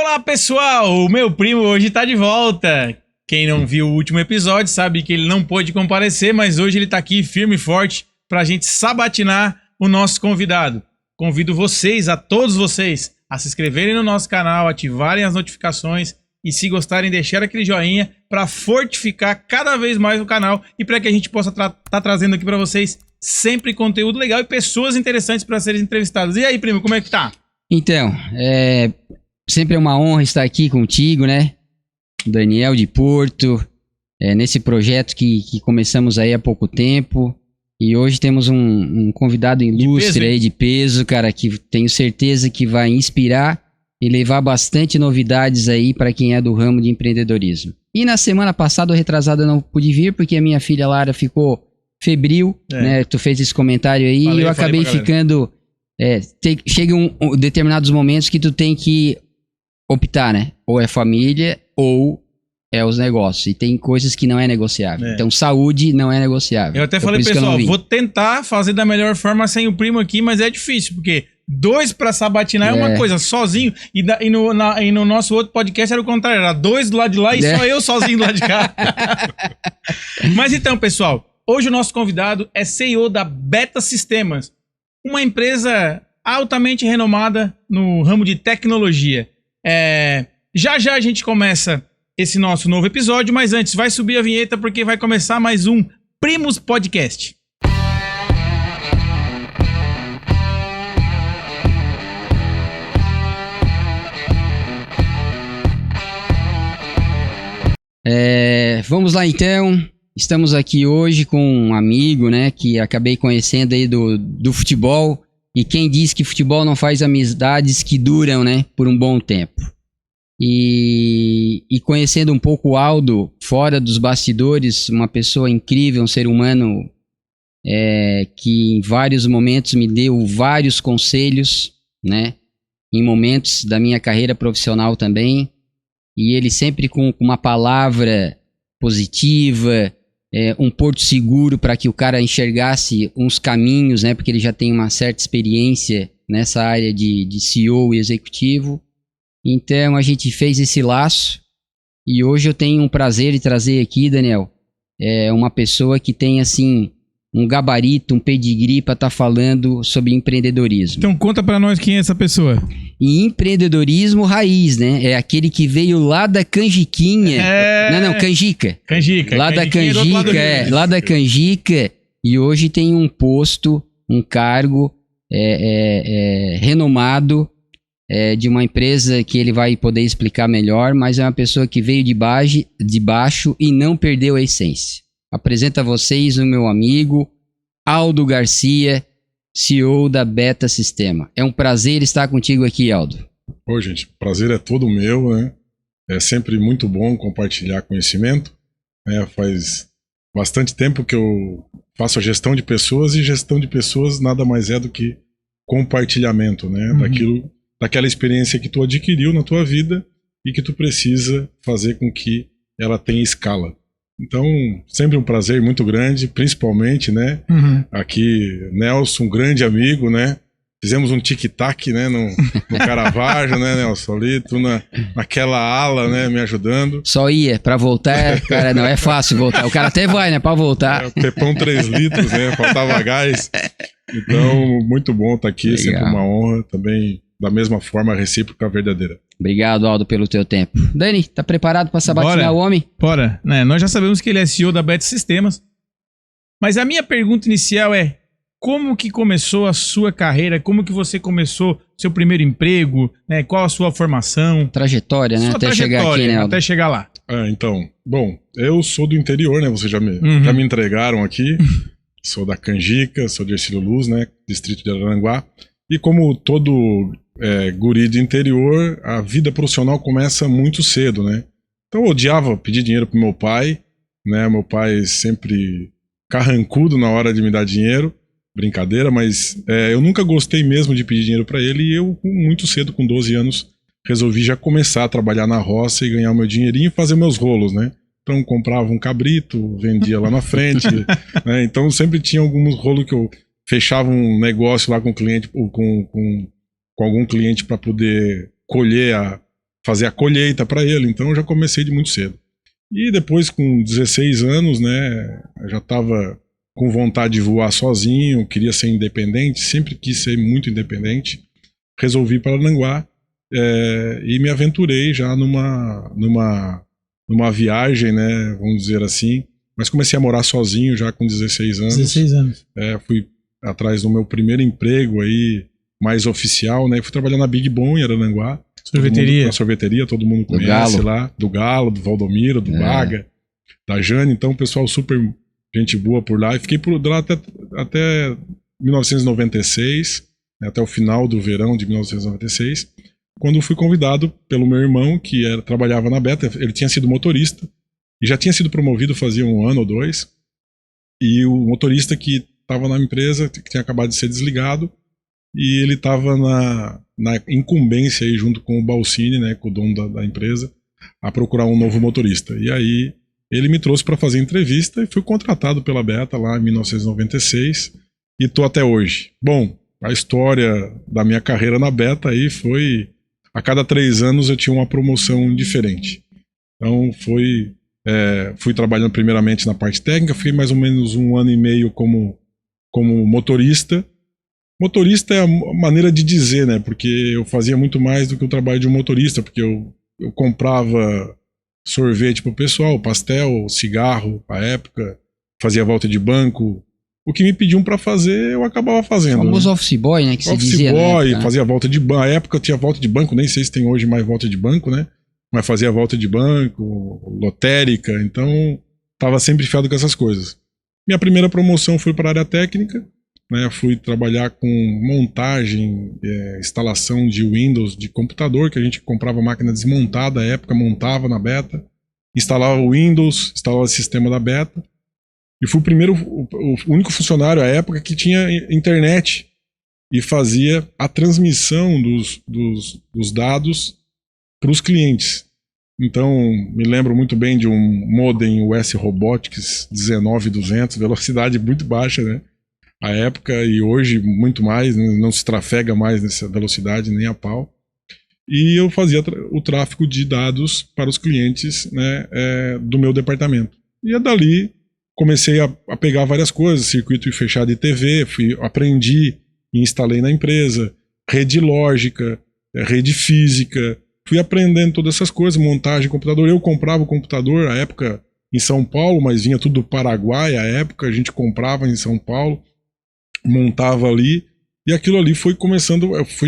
Olá pessoal, o meu primo hoje tá de volta. Quem não viu o último episódio sabe que ele não pôde comparecer, mas hoje ele tá aqui firme e forte pra gente sabatinar o nosso convidado. Convido vocês, a todos vocês, a se inscreverem no nosso canal, ativarem as notificações e, se gostarem, deixar aquele joinha para fortificar cada vez mais o canal e para que a gente possa tá trazendo aqui para vocês sempre conteúdo legal e pessoas interessantes para serem entrevistadas. E aí, primo, como é que tá? Então, sempre é uma honra estar aqui contigo, né? Daniel de Porto, nesse projeto que começamos aí há pouco tempo. E hoje temos um convidado ilustre aí de peso, cara, que tenho certeza que vai inspirar e levar bastante novidades aí para quem é do ramo de empreendedorismo. E na semana passada, ou retrasada, eu não pude vir porque a minha filha Lara ficou febril, né? Tu fez esse comentário aí e eu acabei ficando... Chegam determinados momentos que tu tem que optar, né? Ou é família ou é os negócios. E tem coisas que não é negociável. Então, saúde não é negociável. Eu até falei, pessoal, vou tentar fazer da melhor forma sem o primo aqui, mas é difícil, porque 2 pra sabatinar é uma coisa, sozinho. E no nosso outro podcast era o contrário, era 2 do lado de lá e só eu sozinho do lado de cá. Mas então, pessoal, hoje o nosso convidado é CEO da Beta Sistemas, uma empresa altamente renomada no ramo de tecnologia. Já a gente começa esse nosso novo episódio, mas antes vai subir a vinheta porque vai começar mais um Primos Podcast. Vamos lá então. Estamos aqui hoje com um amigo, né, que acabei conhecendo aí do futebol. E quem diz que futebol não faz amizades que duram, né, por um bom tempo. E conhecendo um pouco o Aldo fora dos bastidores, uma pessoa incrível, um ser humano que em vários momentos me deu vários conselhos, né, em momentos da minha carreira profissional também. E ele sempre com uma palavra positiva, um porto seguro para que o cara enxergasse uns caminhos, né? Porque ele já tem uma certa experiência nessa área de CEO e executivo. Então a gente fez esse laço e hoje eu tenho um prazer de trazer aqui, Daniel, uma pessoa que tem assim um gabarito, um pedigree para estar falando sobre empreendedorismo. Então conta para nós quem é essa pessoa. E empreendedorismo raiz, né? É aquele que veio lá da canjiquinha. Canjica. Lá da canjica, lá da canjica. E hoje tem um posto, um cargo renomado de uma empresa que ele vai poder explicar melhor, mas é uma pessoa que veio de baixo e não perdeu a essência. Apresento a vocês o meu amigo Aldo Garcia, CEO da Beta Sistema. É um prazer estar contigo aqui, Aldo. Pô, gente, o prazer é todo meu, né? É sempre muito bom compartilhar conhecimento. Faz bastante tempo que eu faço a gestão de pessoas e gestão de pessoas nada mais é do que compartilhamento, né? Daquela experiência que tu adquiriu na tua vida e que tu precisa fazer com que ela tenha escala. Então, sempre um prazer muito grande, principalmente, né? Aqui, Nelson, um grande amigo, né? Fizemos um tic-tac, né? No Caravaggio, né, Nelson? Ali, tu naquela ala, né? Me ajudando. Só ia, pra voltar, cara, não é fácil voltar. O cara até vai, né? Pra voltar. Pepão 3 litros, né? Faltava gás. Então, muito bom estar aqui, legal. Sempre uma honra também. Da mesma forma, recíproca verdadeira. Obrigado, Aldo, pelo teu tempo. Dani, tá preparado para sabatinar o homem? Bora. Nós já sabemos que ele é CEO da Beta Sistemas. Mas a minha pergunta inicial é: como que começou a sua carreira? Como que você começou seu primeiro emprego? Né? Qual a sua formação? Trajetória, né? Até chegar aqui, né, Aldo? Até chegar lá. Então, bom, eu sou do interior, né? Vocês já me entregaram aqui. Sou da Canjica, sou de Ercílio Luz, né? Distrito de Araranguá. E como todo guri de interior, a vida profissional começa muito cedo, né? Então eu odiava pedir dinheiro pro meu pai, né? Meu pai sempre carrancudo na hora de me dar dinheiro, brincadeira, mas eu nunca gostei mesmo de pedir dinheiro para ele e eu, muito cedo, com 12 anos, resolvi já começar a trabalhar na roça e ganhar o meu dinheirinho e fazer meus rolos, né? Então comprava um cabrito, vendia lá na frente, né? Então sempre tinha alguns rolos que eu fechava um negócio lá com o cliente, com algum cliente para poder colher fazer a colheita para ele, então eu já comecei de muito cedo. E depois, com 16 anos, né, eu já estava com vontade de voar sozinho, queria ser independente, sempre quis ser muito independente. Resolvi ir para Arananguá e me aventurei já numa viagem, né, vamos dizer assim. Mas comecei a morar sozinho já com 16 anos. 16 anos. Fui atrás do meu primeiro emprego aí, mais oficial, né? Fui trabalhar na Big Bom em Arananguá. Sorveteria. Na sorveteria, todo mundo conhece lá. Do Galo, do Valdomiro, do Baga, da Jane. Então, o pessoal super gente boa por lá. E fiquei por lá até 1996, né, até o final do verão de 1996, quando fui convidado pelo meu irmão, que trabalhava na Beta. Ele tinha sido motorista e já tinha sido promovido fazia 1 ano ou 2. E o motorista que estava na empresa, que tinha acabado de ser desligado, e ele estava na incumbência aí, junto com o Balsini, né, com o dono da empresa, a procurar um novo motorista. E aí ele me trouxe para fazer entrevista e fui contratado pela Beta lá em 1996 e tô até hoje. Bom, a história da minha carreira na Beta aí foi, a cada 3 anos eu tinha uma promoção diferente. Então fui trabalhando primeiramente na parte técnica, fiquei mais ou menos 1 ano e meio como motorista. Motorista é a maneira de dizer, né? Porque eu fazia muito mais do que o trabalho de um motorista, porque eu comprava sorvete pro pessoal, pastel, cigarro, à época, fazia volta de banco. O que me pediam para fazer, eu acabava fazendo. O famoso office boy, né? Que se dizia. Office boy, né? Fazia volta de banco. À época tinha volta de banco, nem sei se tem hoje mais volta de banco, né? Mas fazia volta de banco, lotérica, então estava sempre enfiado com essas coisas. Minha primeira promoção foi para a área técnica, né? Fui trabalhar com montagem, instalação de Windows de computador, que a gente comprava máquina desmontada à época, montava na Beta, instalava o Windows, instalava o sistema da Beta. E fui o único funcionário à época que tinha internet e fazia a transmissão dos dados para os clientes. Então, me lembro muito bem de um modem US Robotics 19200, velocidade muito baixa, né? À época, e hoje muito mais, não se trafega mais nessa velocidade nem a pau. E eu fazia o tráfego de dados para os clientes, né, do meu departamento. E dali comecei a pegar várias coisas, circuito fechado de TV, aprendi e instalei na empresa, rede lógica, rede física, fui aprendendo todas essas coisas, montagem de computador. Eu comprava o computador, à época, em São Paulo, mas vinha tudo do Paraguai, à época a gente comprava em São Paulo, montava ali, e aquilo ali foi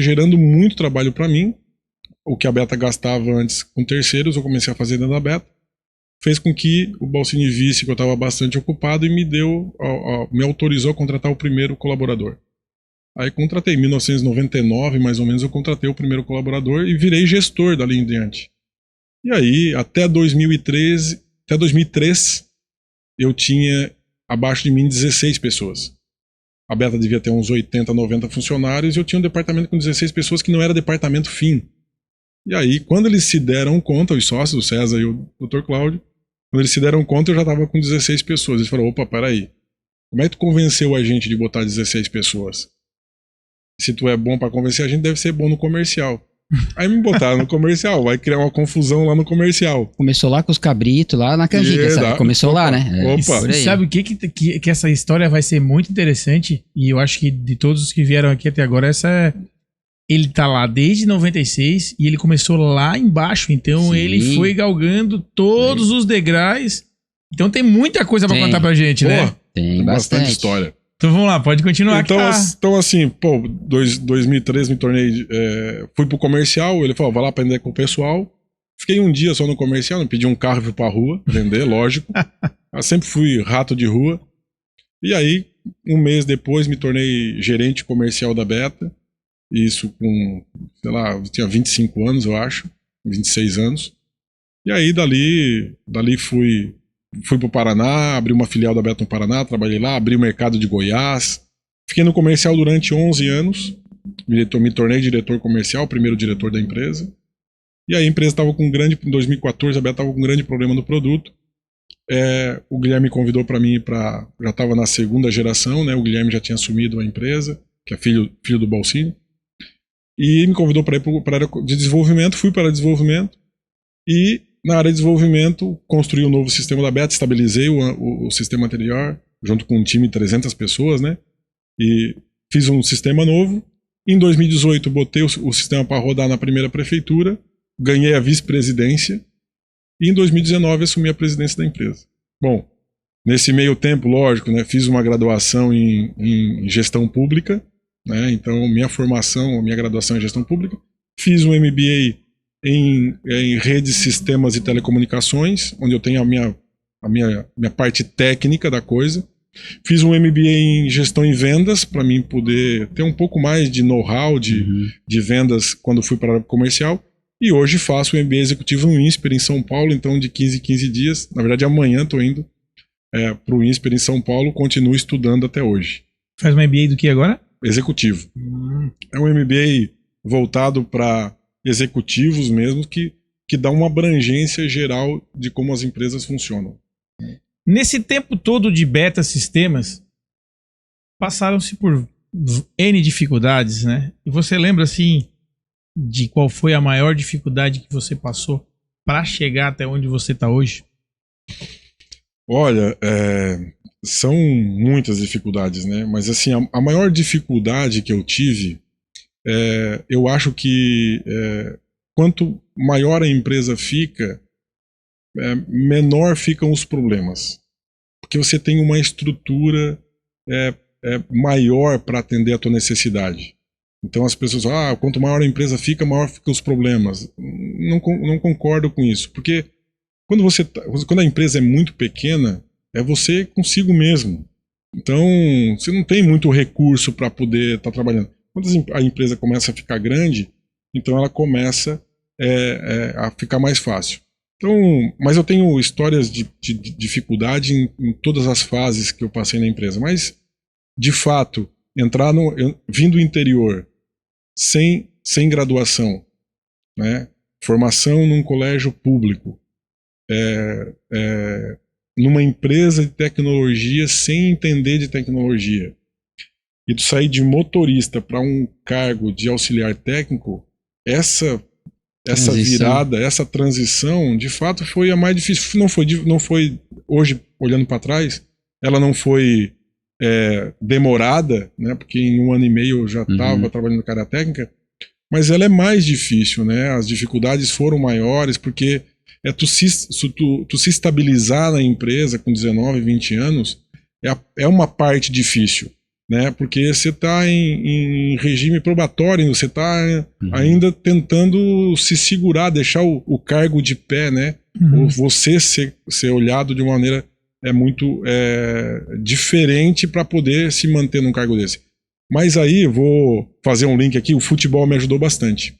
gerando muito trabalho para mim. O que a Beta gastava antes com terceiros, eu comecei a fazer dentro da Beta, fez com que o Balsini visse que eu estava bastante ocupado e me autorizou a contratar o primeiro colaborador. Aí contratei, em 1999, mais ou menos, eu contratei o primeiro colaborador e virei gestor dali em diante. E aí, até 2003, eu tinha abaixo de mim 16 pessoas. A Beta devia ter uns 80, 90 funcionários e eu tinha um departamento com 16 pessoas que não era departamento fim. E aí, quando eles se deram conta, os sócios, o César e o Dr. Cláudio, quando eles se deram conta, eu já estava com 16 pessoas. Eles falaram, opa, peraí, como é que tu convenceu a gente de botar 16 pessoas? Se tu é bom para convencer a gente, deve ser bom no comercial. Aí me botaram no comercial, vai criar uma confusão lá no comercial. Começou lá com os cabritos, lá na canjica, sabe? Começou lá, né? Opa. E sabe o que essa história vai ser muito interessante? E eu acho que de todos os que vieram aqui até agora, ele tá lá desde 96 e ele começou lá embaixo. Então ele foi galgando todos os degraus. Então tem muita coisa pra contar pra gente, né? Tem bastante história. Então vamos lá, pode continuar. Então assim, 2013 me tornei, fui pro comercial, ele falou, vai lá aprender com o pessoal. Fiquei um dia só no comercial, não pedi um carro e fui pra rua, vender, lógico. Eu sempre fui rato de rua. E aí, um mês depois, me tornei gerente comercial da Beta. Isso com, sei lá, eu tinha 25 anos, eu acho, 26 anos. E aí, dali fui pro Paraná, abri uma filial da Beta no Paraná, trabalhei lá, abri o mercado de Goiás. Fiquei no comercial durante 11 anos, me tornei diretor comercial, primeiro diretor da empresa. E aí a empresa estava com em 2014, a Beta estava com um grande problema no produto. O Guilherme convidou para mim, já estava na segunda geração, né? O Guilherme já tinha assumido a empresa, que é filho do Balsini. e me convidou para ir para a área de desenvolvimento, fui para desenvolvimento, e na área de desenvolvimento construí um novo sistema da Beta, estabilizei o sistema anterior, junto com um time de 300 pessoas, né? E fiz um sistema novo. Em 2018, botei o sistema para rodar na primeira prefeitura, ganhei a vice-presidência, e em 2019 assumi a presidência da empresa. Bom, nesse meio tempo, lógico, né, fiz uma graduação em gestão pública, né, então minha graduação é em gestão pública, fiz um MBA em redes, sistemas e telecomunicações, onde eu tenho a minha parte técnica da coisa. Fiz um MBA em gestão em vendas, para mim poder ter um pouco mais de know-how de vendas quando fui para a área comercial. E hoje faço o MBA executivo no INSPER em São Paulo, então de 15 em 15 dias. Na verdade, amanhã estou indo para o INSPER em São Paulo, continuo estudando até hoje. Faz um MBA do que agora? Executivo. É um MBA voltado para executivos mesmo, que dá uma abrangência geral de como as empresas funcionam. Nesse tempo todo de beta sistemas, passaram-se por N dificuldades, né? E você lembra, assim, de qual foi a maior dificuldade que você passou para chegar até onde você está hoje? Olha, são muitas dificuldades, né? Mas, assim, a maior dificuldade que eu tive, eu acho que quanto maior a empresa fica, menor ficam os problemas. Porque você tem uma estrutura maior para atender a tua necessidade. Então as pessoas falam, quanto maior a empresa fica, maior ficam os problemas. Não concordo com isso. Porque quando a empresa é muito pequena, é você consigo mesmo. Então você não tem muito recurso para poder estar trabalhando. Quando a empresa começa a ficar grande, então ela começa a ficar mais fácil. Então, mas eu tenho histórias de dificuldade em todas as fases que eu passei na empresa. Mas, de fato, vindo do interior, sem graduação, né? Formação num colégio público, numa empresa de tecnologia sem entender de tecnologia, e tu sair de motorista para um cargo de auxiliar técnico, essa virada, essa transição, de fato foi a mais difícil. Não foi hoje, olhando para trás, ela não foi demorada, né? Porque em 1 ano e meio eu já estava trabalhando na área técnica, mas ela é mais difícil, né? As dificuldades foram maiores, porque tu se estabilizar na empresa com 19, 20 anos é uma parte difícil. Né? Porque você está em regime probatório, você está ainda tentando se segurar, deixar o cargo de pé, né? Você ser olhado de uma maneira muito diferente para poder se manter num cargo desse. Mas aí, vou fazer um link aqui, o futebol me ajudou bastante.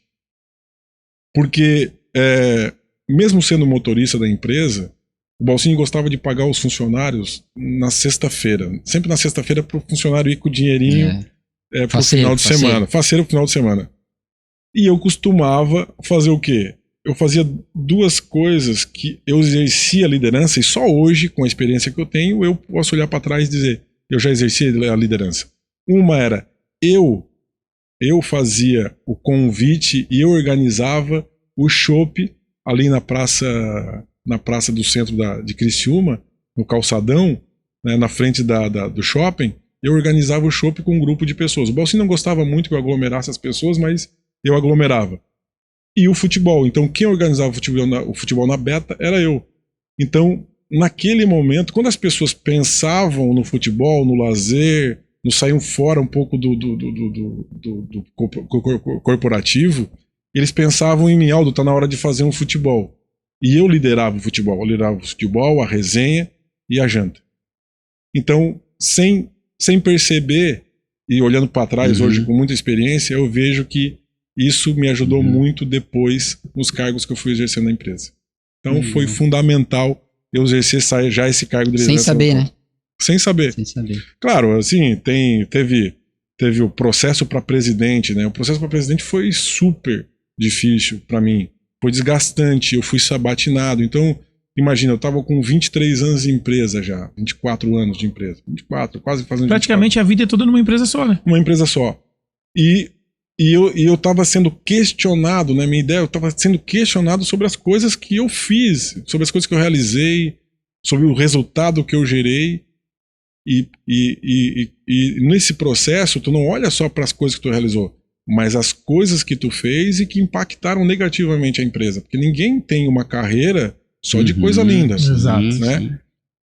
Porque, mesmo sendo motorista da empresa, o Balcini gostava de pagar os funcionários na sexta-feira. Sempre na sexta-feira para o funcionário ir com o dinheirinho para o final de semana. Faceiro pro final de semana. E eu costumava fazer o quê? Eu fazia 2 coisas que eu exercia a liderança, e só hoje, com a experiência que eu tenho, eu posso olhar para trás e dizer, eu já exercia a liderança. Uma era, eu fazia o convite e eu organizava o chopp ali na praça do centro de Criciúma, no calçadão, né, na frente do shopping. Eu organizava o chopp com um grupo de pessoas. O Balcini não gostava muito que eu aglomerasse as pessoas, mas eu aglomerava. E o futebol. Então, quem organizava o futebol na Beta era eu. Então, naquele momento, quando as pessoas pensavam no futebol, no lazer, no sair fora um pouco do corporativo, eles pensavam em mim, Aldo, tá na hora de fazer um futebol. E eu liderava o futebol. Eu liderava o futebol, a resenha e a janta. Então, sem perceber, e olhando para trás hoje com muita experiência, eu vejo que isso me ajudou muito depois nos cargos que eu fui exercendo na empresa. Então, foi fundamental eu exercer já esse cargo de liderança. Sem saber, né? Sem saber. Claro, assim, teve o processo para presidente, né? O processo para presidente foi super difícil para mim. Foi desgastante, eu fui sabatinado. Então, imagina, eu estava com 23 anos de empresa já, 24 anos de empresa. 24, quase fazendo 24. Praticamente a vida é toda numa empresa só, né? Uma empresa só. E E eu estava sendo questionado, né? Minha ideia, eu estava sendo questionado sobre as coisas que eu fiz, sobre as coisas que eu realizei, sobre o resultado que eu gerei. E nesse processo, tu não olha só para as coisas que tu realizou, mas as coisas que tu fez e que impactaram negativamente a empresa. Porque ninguém tem uma carreira só de coisa linda. Exato. Né? Sim.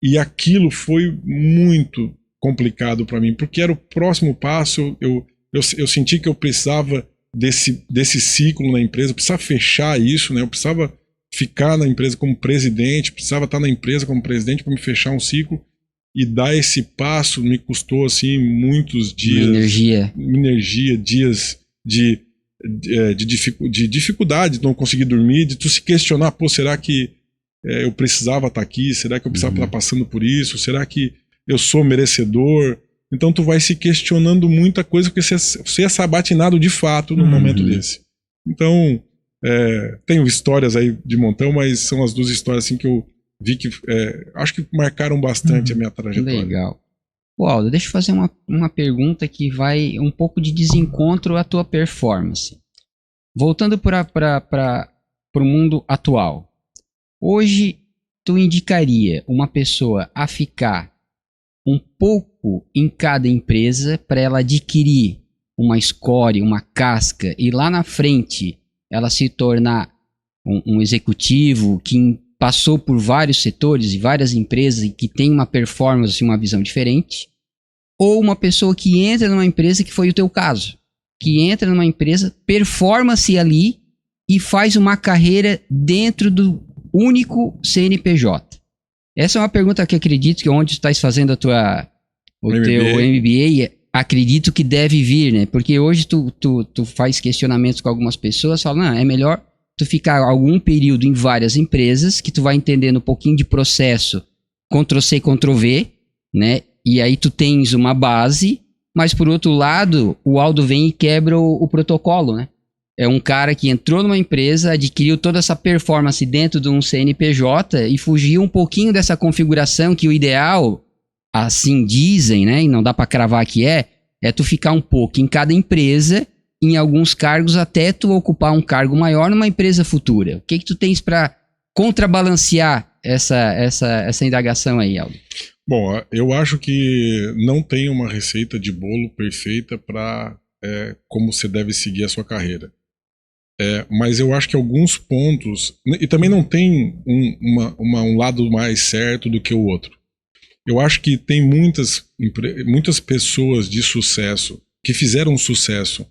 E aquilo foi muito complicado para mim, porque era o próximo passo. Eu senti que eu precisava desse ciclo na empresa, eu precisava fechar isso, né? Eu precisava ficar na empresa como presidente, precisava estar na empresa como presidente para me fechar um ciclo. E dar esse passo me custou assim muitos dias. Energia, dias de dificuldade, de não conseguir dormir, de tu se questionar, pô, será que eu precisava estar aqui? Será que eu precisava estar passando por isso? Será que eu sou merecedor? Então tu vai se questionando muita coisa, porque você é sabatinado de fato num momento desse. Então, tenho histórias aí de montão, mas são as duas histórias assim que eu vi que acho que marcaram bastante a minha trajetória. Legal. Pô, Aldo, deixa eu fazer uma pergunta que vai um pouco de desencontro à tua performance. Voltando para o mundo atual. Hoje, tu indicaria uma pessoa a ficar um pouco em cada empresa para ela adquirir uma score, uma casca, e lá na frente ela se tornar um executivo que passou por vários setores e várias empresas e que tem uma performance, uma visão diferente, ou uma pessoa que entra numa empresa, que foi o teu caso, que entra numa empresa, performa-se ali e faz uma carreira dentro do único CNPJ? Essa é uma pergunta que acredito que onde tu estás fazendo teu MBA, acredito que deve vir, né? Porque hoje tu faz questionamentos com algumas pessoas, fala, não, é melhor tu ficar algum período em várias empresas, que tu vai entendendo um pouquinho de processo, Ctrl+C, Ctrl+V, né? E aí tu tens uma base, mas por outro lado, o Aldo vem e quebra o protocolo, né? É um cara que entrou numa empresa, adquiriu toda essa performance dentro de um CNPJ e fugiu um pouquinho dessa configuração que o ideal, assim dizem, né? E não dá para cravar que é tu ficar um pouco em cada empresa, em alguns cargos, até tu ocupar um cargo maior numa empresa futura. O que tu tens para contrabalancear essa indagação aí, Aldo? Bom, eu acho que não tem uma receita de bolo perfeita para como você deve seguir a sua carreira. Mas eu acho que alguns pontos... E também não tem um lado mais certo do que o outro. Eu acho que tem muitas pessoas de sucesso que fizeram sucesso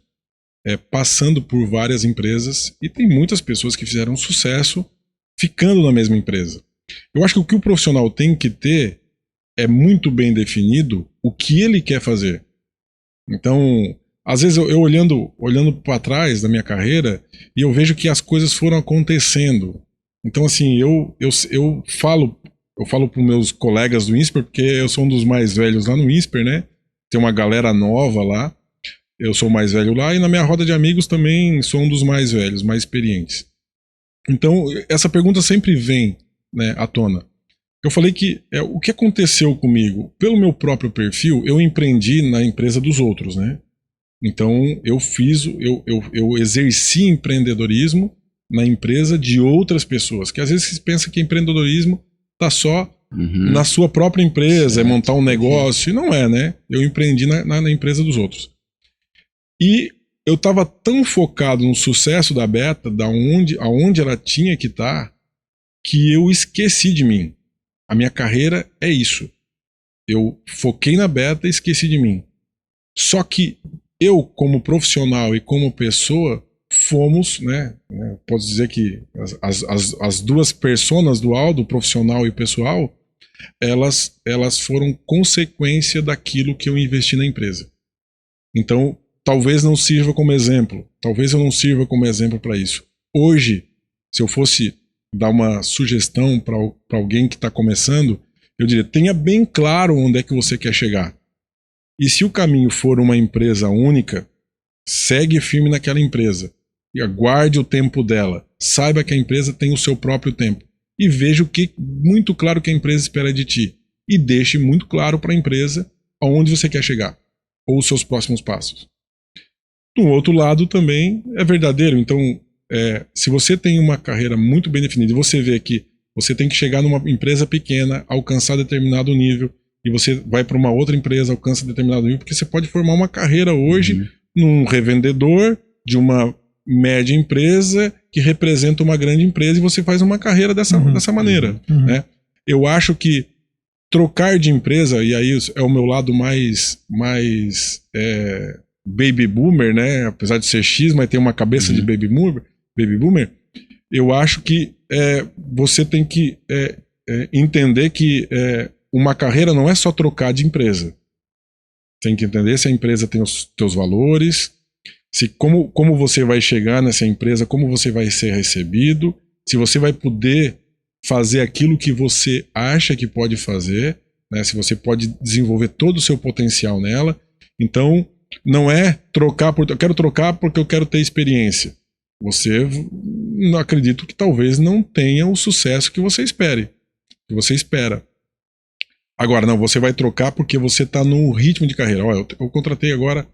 passando por várias empresas, e tem muitas pessoas que fizeram sucesso ficando na mesma empresa. Eu acho que o que o profissional tem que ter é muito bem definido o que ele quer fazer. Então, às vezes eu olhando para trás da minha carreira, e eu vejo que as coisas foram acontecendo. Então, assim, eu falo para os meus colegas do INSPER, porque eu sou um dos mais velhos lá no INSPER, né? Tem uma galera nova lá. Eu sou o mais velho lá, e na minha roda de amigos também sou um dos mais velhos, mais experientes. Então, essa pergunta sempre vem, né, à tona. Eu falei que o que aconteceu comigo? Pelo meu próprio perfil, eu empreendi na empresa dos outros, né? Então, eu exerci empreendedorismo na empresa de outras pessoas, que às vezes se pensa que empreendedorismo está só na sua própria empresa, é montar um negócio, e não é, né? Eu empreendi na empresa dos outros. E eu estava tão focado no sucesso da Beta, aonde ela tinha que estar, que eu esqueci de mim. A minha carreira é isso. Eu foquei na Beta e esqueci de mim. Só que eu, como profissional e como pessoa, fomos, né? Posso dizer que as duas personas do Aldo, o profissional e o pessoal, elas foram consequência daquilo que eu investi na empresa. Então, talvez não sirva como exemplo. Talvez eu não sirva como exemplo para isso. Hoje, se eu fosse dar uma sugestão para alguém que está começando, eu diria, tenha bem claro onde é que você quer chegar. E se o caminho for uma empresa única, segue firme naquela empresa. E aguarde o tempo dela. Saiba que a empresa tem o seu próprio tempo. E veja muito claro que a empresa espera de ti. E deixe muito claro para a empresa aonde você quer chegar. Ou os seus próximos passos. Do outro lado também é verdadeiro. Então, se você tem uma carreira muito bem definida e você vê que você tem que chegar numa empresa pequena, alcançar determinado nível, e você vai para uma outra empresa, alcança determinado nível, porque você pode formar uma carreira hoje num revendedor de uma média empresa que representa uma grande empresa e você faz uma carreira dessa maneira. Né? Eu acho que trocar de empresa, e aí é o meu lado mais baby boomer, né? Apesar de ser X, mas tem uma cabeça de baby boomer, eu acho que você tem que entender que uma carreira não é só trocar de empresa. Tem que entender se a empresa tem os teus valores, como você vai chegar nessa empresa, como você vai ser recebido, se você vai poder fazer aquilo que você acha que pode fazer, né? Se você pode desenvolver todo o seu potencial nela. Então, não é trocar eu quero trocar porque eu quero ter experiência. Você, não acredito que talvez não tenha o sucesso que você espera. Agora, não, você vai trocar porque você está no ritmo de carreira. Olha, eu contratei agora,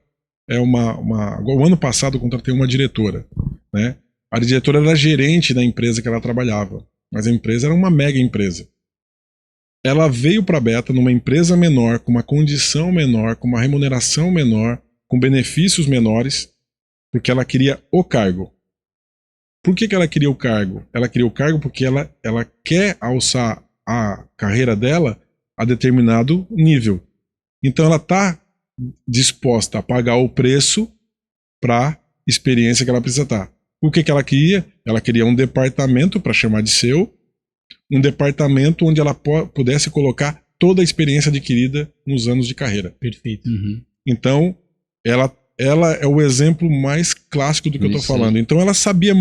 o ano passado eu contratei uma diretora, né? A diretora era gerente da empresa que ela trabalhava, mas a empresa era uma mega empresa. Ela veio para a Beta numa empresa menor, com uma condição menor, com uma remuneração menor, com benefícios menores, porque ela queria o cargo. Por que ela queria o cargo? Ela queria o cargo porque ela quer alçar a carreira dela a determinado nível. Então ela está disposta a pagar o preço para a experiência que ela precisa estar. O que ela queria? Ela queria um departamento, para chamar de seu, um departamento onde ela pudesse colocar toda a experiência adquirida nos anos de carreira. Perfeito. Então, ela é o exemplo mais clássico do que eu estou falando. Então, ela sabia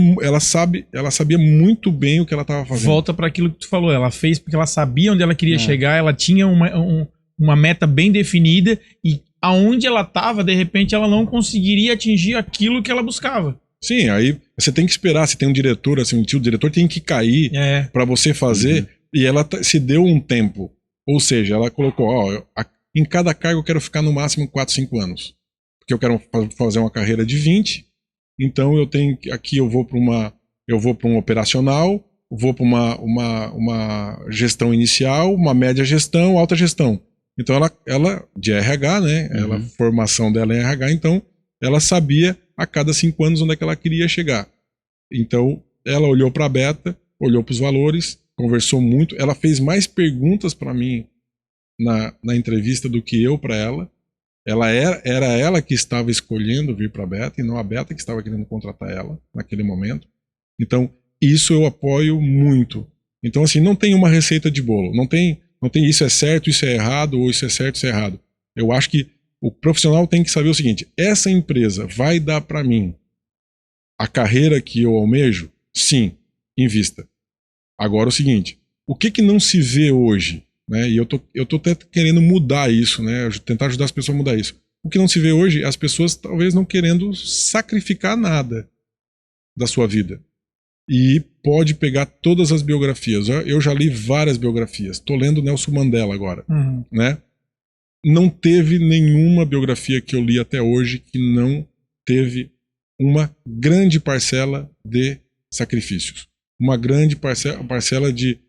muito bem o que ela estava fazendo. Volta para aquilo que tu falou. Ela fez porque ela sabia onde ela queria chegar, ela tinha uma meta bem definida e aonde ela estava, de repente, ela não conseguiria atingir aquilo que ela buscava. Sim, aí você tem que esperar, você tem um diretor, assim, o diretor tem que cair para você fazer, e ela se deu um tempo. Ou seja, ela colocou, em cada cargo eu quero ficar no máximo 4, 5 anos. Porque eu quero fazer uma carreira de 20, então eu vou para um operacional, vou para uma gestão inicial, uma média gestão, alta gestão. Então ela de RH, né? A formação dela é RH, então ela sabia a cada 5 anos onde é que ela queria chegar. Então, ela olhou para a Beta, olhou para os valores, conversou muito. Ela fez mais perguntas para mim na entrevista do que eu para ela. Era ela que estava escolhendo vir para a Beta e não a Beta que estava querendo contratar ela naquele momento. Então, isso eu apoio muito. Então, assim, não tem uma receita de bolo. Não tem isso é certo, isso é errado, ou isso é certo, isso é errado. Eu acho que o profissional tem que saber o seguinte: essa empresa vai dar para mim a carreira que eu almejo? Sim, invista. Agora o seguinte, o que não se vê hoje, né? E eu tô até querendo mudar isso, né? Tentar ajudar as pessoas a mudar isso. O que não se vê hoje é as pessoas talvez não querendo sacrificar nada da sua vida. E pode pegar todas as biografias. Eu já li várias biografias. Estou lendo Nelson Mandela agora, né? Não teve nenhuma biografia que eu li até hoje que não teve uma grande parcela de sacrifícios. Uma grande parcela de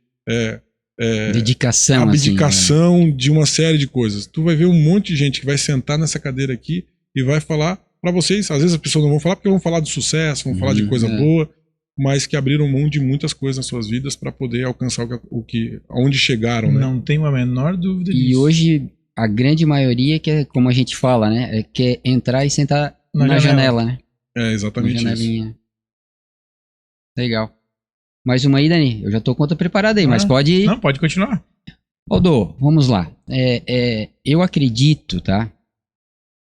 dedicação, abdicação assim, de uma série de coisas. Tu vai ver um monte de gente que vai sentar nessa cadeira aqui e vai falar para vocês. Às vezes as pessoas não vão falar porque vão falar de sucesso, vão falar de coisa boa, mas que abriram mão de muitas coisas nas suas vidas para poder alcançar aonde chegaram. Né? Não tenho a menor dúvida disso. E hoje a grande maioria quer, como a gente fala, né, quer entrar e sentar na janela, né? É exatamente isso. Legal. Mais uma aí, Dani? Eu já tô com outra preparada aí, mas pode... Não, pode continuar. Aldo, vamos lá. Eu acredito, tá,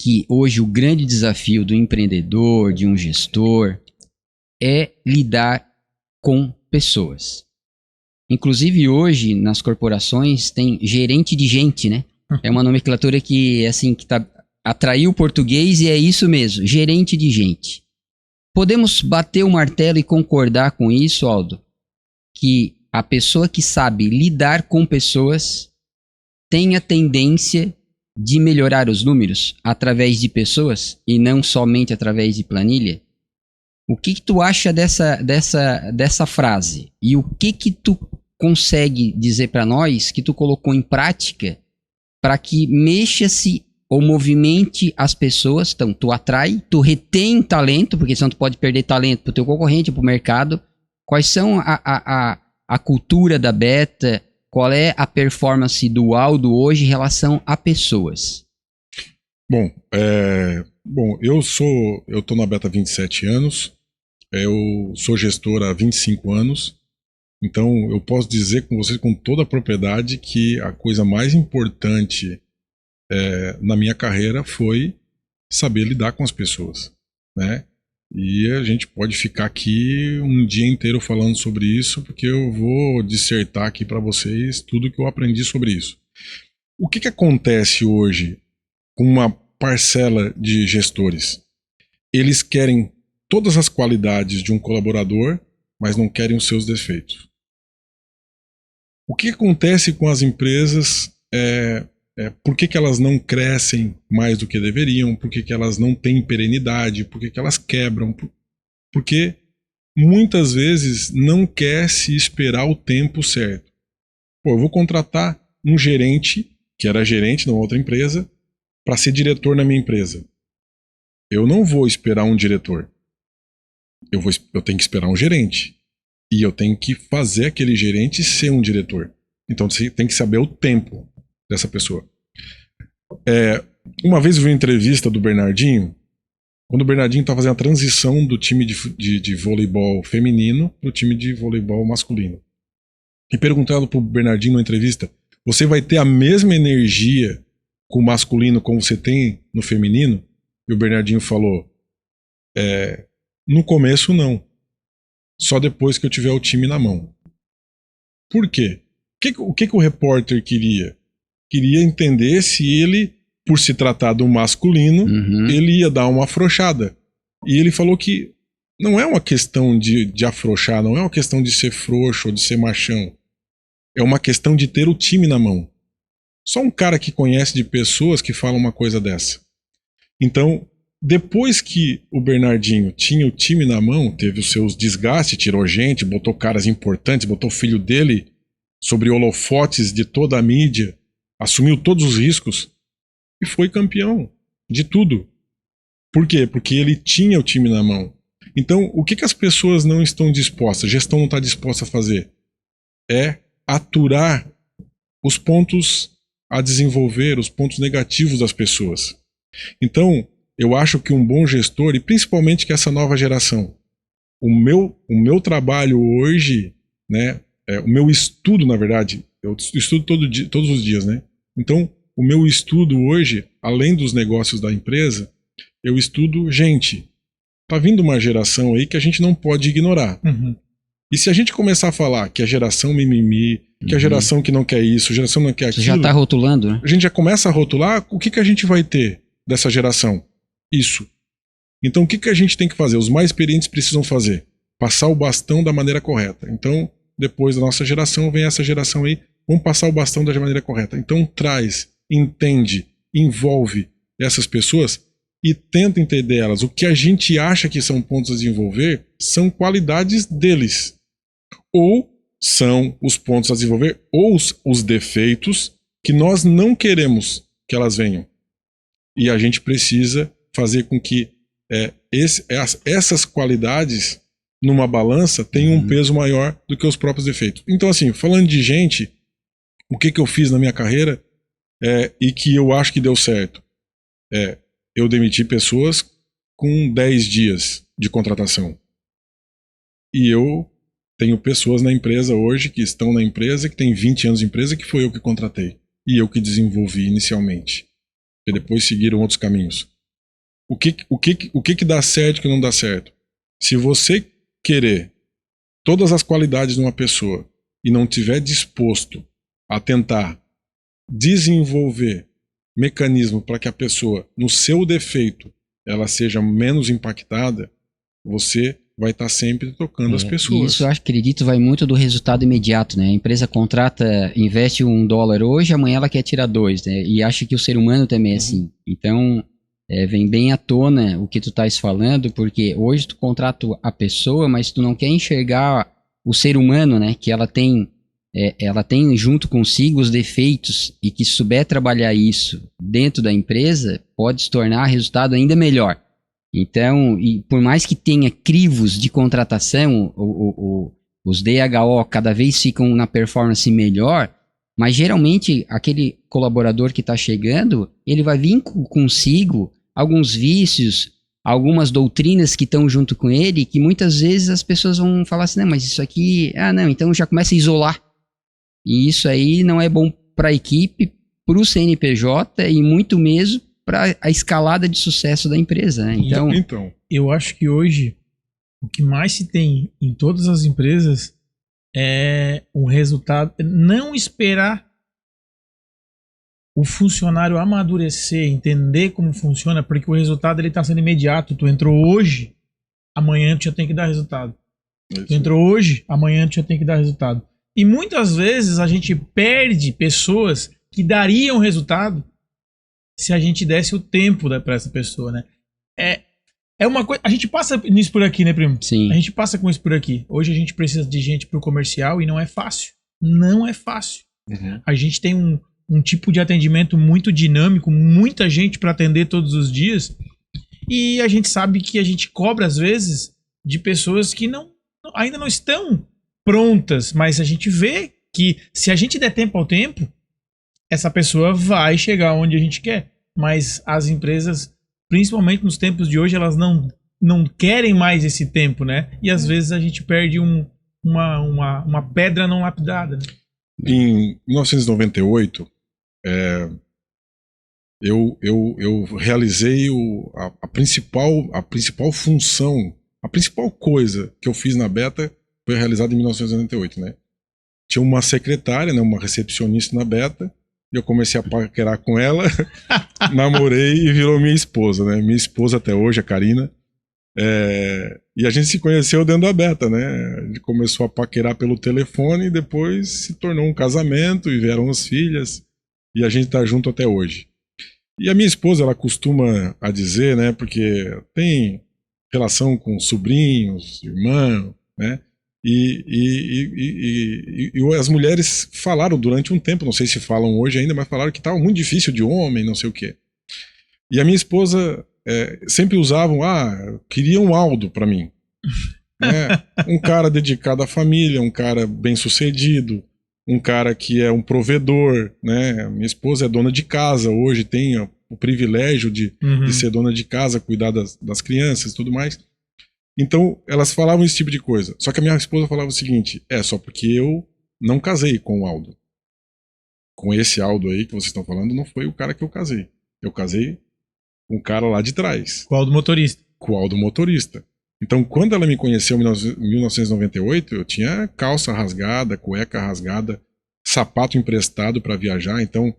que hoje o grande desafio do empreendedor, de um gestor, é lidar com pessoas. Inclusive hoje, nas corporações, tem gerente de gente, né? É uma nomenclatura que, assim, atraiu o português e é isso mesmo, gerente de gente. Podemos bater o martelo e concordar com isso, Aldo? Que a pessoa que sabe lidar com pessoas tem a tendência de melhorar os números através de pessoas e não somente através de planilha? O que tu acha dessa frase? E o que tu consegue dizer para nós que tu colocou em prática para que mexa-se ou movimente as pessoas? Então, tu atrai, tu retém talento, porque senão tu pode perder talento pro teu concorrente, pro mercado. Quais são a cultura da Beta? Qual é a performance do Aldo hoje em relação a pessoas? Bom, eu tô na Beta há 27 anos, eu sou gestor há 25 anos, então eu posso dizer com vocês com toda a propriedade que a coisa mais importante na minha carreira foi saber lidar com as pessoas, né? E a gente pode ficar aqui um dia inteiro falando sobre isso, porque eu vou dissertar aqui para vocês tudo que eu aprendi sobre isso. O que acontece hoje com uma parcela de gestores? Eles querem todas as qualidades de um colaborador, mas não querem os seus defeitos. O que acontece com as empresas por que elas não crescem mais do que deveriam, por que elas não têm perenidade, por que elas quebram, porque muitas vezes não quer se esperar o tempo certo. Pô, eu vou contratar um gerente, que era gerente numa outra empresa, para ser diretor na minha empresa. Eu não vou esperar um diretor. Eu tenho que esperar um gerente. E eu tenho que fazer aquele gerente ser um diretor. Então você tem que saber o tempo dessa pessoa. Uma vez eu vi uma entrevista do Bernardinho, quando o Bernardinho estava fazendo a transição do time de voleibol feminino para o time de voleibol masculino. E perguntando para o Bernardinho na entrevista, você vai ter a mesma energia com o masculino como você tem no feminino? E o Bernardinho falou, no começo não, só depois que eu tiver o time na mão. Por quê? O que o repórter queria? Queria entender se ele, por se tratar do masculino, ele ia dar uma afrouxada. E ele falou que não é uma questão de afrouxar, não é uma questão de ser frouxo ou de ser machão. É uma questão de ter o time na mão. Só um cara que conhece de pessoas que fala uma coisa dessa. Então, depois que o Bernardinho tinha o time na mão, teve os seus desgastes, tirou gente, botou caras importantes, botou o filho dele sobre holofotes de toda a mídia, assumiu todos os riscos e foi campeão de tudo. Por quê? Porque ele tinha o time na mão. Então, o que as pessoas não estão dispostas, a gestão não está disposta a fazer? É aturar os pontos a desenvolver, os pontos negativos das pessoas. Então, eu acho que um bom gestor, e principalmente que essa nova geração, o meu trabalho hoje, né, o meu estudo, na verdade, eu estudo todos os dias, né? Então, o meu estudo hoje, além dos negócios da empresa, eu estudo gente. Tá vindo uma geração aí que a gente não pode ignorar. E se a gente começar a falar que a geração mimimi, que a geração que não quer isso, a geração que não quer aquilo... Você já tá rotulando, né? A gente já começa a rotular, o que a gente vai ter dessa geração? Isso. Então, o que a gente tem que fazer? Os mais experientes precisam fazer. Passar o bastão da maneira correta. Então, depois da nossa geração, vem essa geração aí, vamos passar o bastão da maneira correta. Então, traz, entende, envolve essas pessoas e tenta entender elas. O que a gente acha que são pontos a desenvolver são qualidades deles. Ou são os pontos a desenvolver, ou os defeitos que nós não queremos que elas venham. E a gente precisa fazer com que essas qualidades, numa balança, tenham um peso maior do que os próprios defeitos. Então, assim, falando de gente, o que eu fiz na minha carreira e que eu acho que deu certo? Eu demiti pessoas com 10 dias de contratação. E eu tenho pessoas na empresa hoje, que estão na empresa, que tem 20 anos de empresa, que foi eu que contratei. E eu que desenvolvi inicialmente. E depois seguiram outros caminhos. O que dá certo e o que não dá certo? Se você querer todas as qualidades de uma pessoa e não estiver disposto a tentar desenvolver mecanismo para que a pessoa, no seu defeito, ela seja menos impactada, você vai estar sempre tocando as pessoas. Isso, eu acredito, vai muito do resultado imediato, né? A empresa contrata, investe $1 hoje, amanhã ela quer tirar 2, né? E acha que o ser humano também é assim. Então, vem bem à tona o que tu estás falando, porque hoje tu contrata a pessoa, mas tu não quer enxergar o ser humano, né? Que ela tem junto consigo os defeitos, e que se souber trabalhar isso dentro da empresa, pode se tornar resultado ainda melhor. Então, e por mais que tenha crivos de contratação, os DHO cada vez ficam na performance melhor, mas geralmente aquele colaborador que está chegando, ele vai vir consigo alguns vícios, algumas doutrinas que estão junto com ele, que muitas vezes as pessoas vão falar assim, não, mas isso aqui, não, então já começa a isolar. E isso aí não é bom para a equipe, para o CNPJ e muito mesmo para a escalada de sucesso da empresa, né? Então, eu acho que hoje o que mais se tem em todas as empresas é um resultado, não esperar o funcionário amadurecer, entender como funciona, porque o resultado ele está sendo imediato. Tu entrou hoje, amanhã tu já tem que dar resultado. Tu entrou hoje, amanhã tu já tem que dar resultado. E muitas vezes a gente perde pessoas que dariam resultado se a gente desse o tempo para essa pessoa, né? É uma coisa. A gente passa nisso por aqui, né, primo? Sim. A gente passa com isso por aqui. Hoje a gente precisa de gente pro comercial e não é fácil. Não é fácil. Uhum. A gente tem um tipo de atendimento muito dinâmico, muita gente para atender todos os dias. E a gente sabe que a gente cobra, às vezes, de pessoas que ainda não estão prontas, mas a gente vê que se a gente der tempo ao tempo, essa pessoa vai chegar onde a gente quer. Mas as empresas, principalmente nos tempos de hoje, elas não querem mais esse tempo, né? E às vezes a gente perde uma pedra não lapidada, né? Em 1998, eu realizei a principal função, a principal coisa que eu fiz na Beta foi realizada em 1998, né? Tinha uma secretária, né, uma recepcionista na Beta, e eu comecei a paquerar com ela, namorei e virou minha esposa, né? Minha esposa até hoje, a Karina. E a gente se conheceu dentro da Beta, né? A gente começou a paquerar pelo telefone e depois se tornou um casamento e vieram as filhas, e a gente tá junto até hoje. E a minha esposa, ela costuma a dizer, né, porque tem relação com sobrinhos, irmão, né? E as mulheres falaram durante um tempo, não sei se falam hoje ainda, mas falaram que estava muito difícil de homem, não sei o quê. E a minha esposa sempre usavam, queria um Aldo para mim. Né? Um cara dedicado à família, um cara bem sucedido, um cara que é um provedor, né? Minha esposa é dona de casa, hoje tem o privilégio de ser dona de casa, cuidar das crianças e tudo mais. Então, elas falavam esse tipo de coisa. Só que a minha esposa falava o seguinte, só porque eu não casei com o Aldo. Com esse Aldo aí que vocês estão falando, não foi o cara que eu casei. Eu casei com o cara lá de trás. Com o Aldo motorista. Com o Aldo motorista. Então, quando ela me conheceu em 1998, eu tinha calça rasgada, cueca rasgada, sapato emprestado para viajar, então...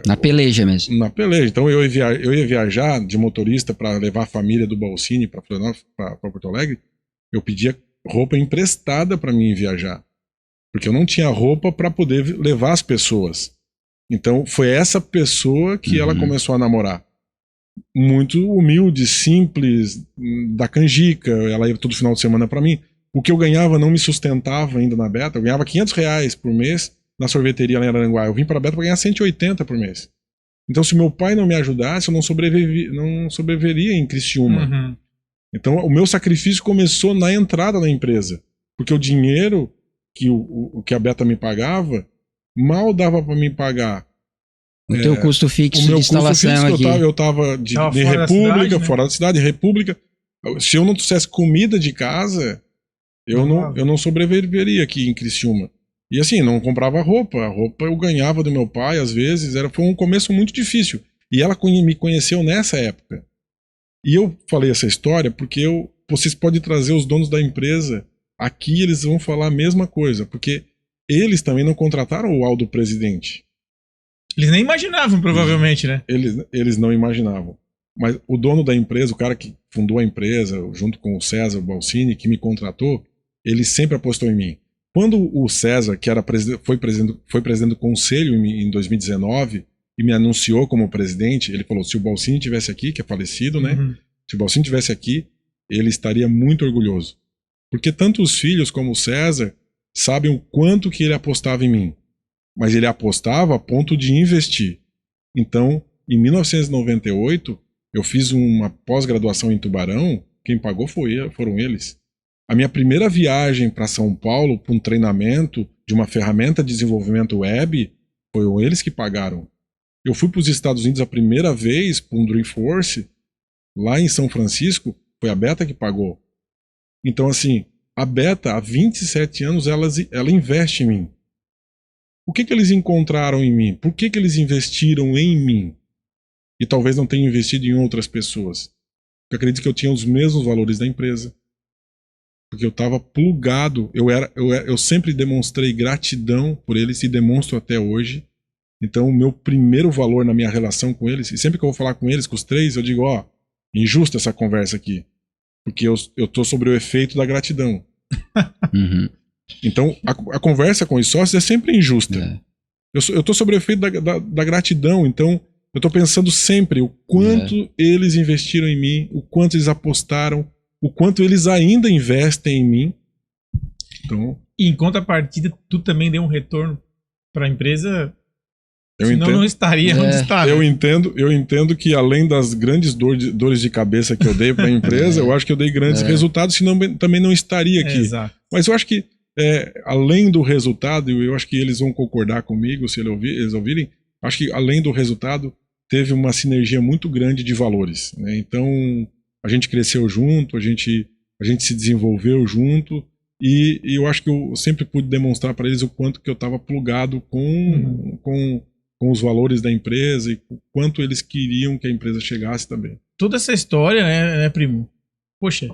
na peleja mesmo. Na peleja. Então eu ia viajar de motorista para levar a família do Balsini para Porto Alegre. Eu pedia roupa emprestada para mim viajar, porque eu não tinha roupa para poder levar as pessoas. Então foi essa pessoa que ela começou a namorar. Muito humilde, simples, da canjica. Ela ia todo final de semana para mim. O que eu ganhava não me sustentava ainda na Beta. Eu ganhava R$500 por mês na sorveteria lá em Araranguá. Eu vim para a Beta para ganhar 180 por mês. Então, se meu pai não me ajudasse, eu não sobreviveria em Criciúma. Então, o meu sacrifício começou na entrada da empresa. Porque o dinheiro que a Beta me pagava, mal dava para me pagar. O teu custo fixo de instalação aqui. Eu estava de República, fora da cidade, República. Se eu não trouxesse comida de casa, eu não sobreviveria aqui em Criciúma. E assim, não comprava roupa. A roupa eu ganhava do meu pai, às vezes. Foi um começo muito difícil. E ela me conheceu nessa época. E eu falei essa história porque vocês podem trazer os donos da empresa aqui, eles vão falar a mesma coisa. Porque eles também não contrataram o Aldo presidente. Eles nem imaginavam, provavelmente, né? Eles não imaginavam. Mas o dono da empresa, o cara que fundou a empresa, junto com o César Balsini, que me contratou, ele sempre apostou em mim. Quando o César, que era foi presidente do conselho em 2019 e me anunciou como presidente, ele falou, se o Balsini estivesse aqui, que é falecido, né? Se o Balsini estivesse aqui, ele estaria muito orgulhoso. Porque tanto os filhos como o César sabem o quanto que ele apostava em mim. Mas ele apostava a ponto de investir. Então, em 1998, eu fiz uma pós-graduação em Tubarão, quem pagou foram eles. A minha primeira viagem para São Paulo, para um treinamento de uma ferramenta de desenvolvimento web, foram eles que pagaram. Eu fui para os Estados Unidos a primeira vez, para um Dreamforce, lá em São Francisco, foi a Beta que pagou. Então, assim, a Beta, há 27 anos, ela investe em mim. O que eles encontraram em mim? Por que eles investiram em mim? E talvez não tenham investido em outras pessoas. Eu acredito que eu tinha os mesmos valores da empresa. Porque eu estava plugado. Eu sempre demonstrei gratidão por eles e demonstro até hoje. Então, o meu primeiro valor na minha relação com eles, e sempre que eu vou falar com eles, com os três, eu digo, ó, injusta essa conversa aqui. Porque eu tô sobre o efeito da gratidão. Então, a conversa com os sócios é sempre injusta. Eu tô sobre o efeito da gratidão, então eu tô pensando sempre o quanto eles investiram em mim, o quanto eles apostaram, o quanto eles ainda investem em mim. Então, e em contrapartida, tu também deu um retorno para a empresa, senão entendo, não estaria onde está. Eu entendo que além das grandes dores de cabeça que eu dei para a empresa, eu acho que eu dei grandes resultados, senão também não estaria aqui. Exato. Mas eu acho que, além do resultado, eu acho que eles vão concordar comigo, se eles ouvirem, acho que além do resultado, teve uma sinergia muito grande de valores, né? Então, a gente cresceu junto, a gente se desenvolveu junto, e eu acho que eu sempre pude demonstrar para eles o quanto que eu estava plugado com os valores da empresa e o quanto eles queriam que a empresa chegasse também. Toda essa história, né, primo? Poxa,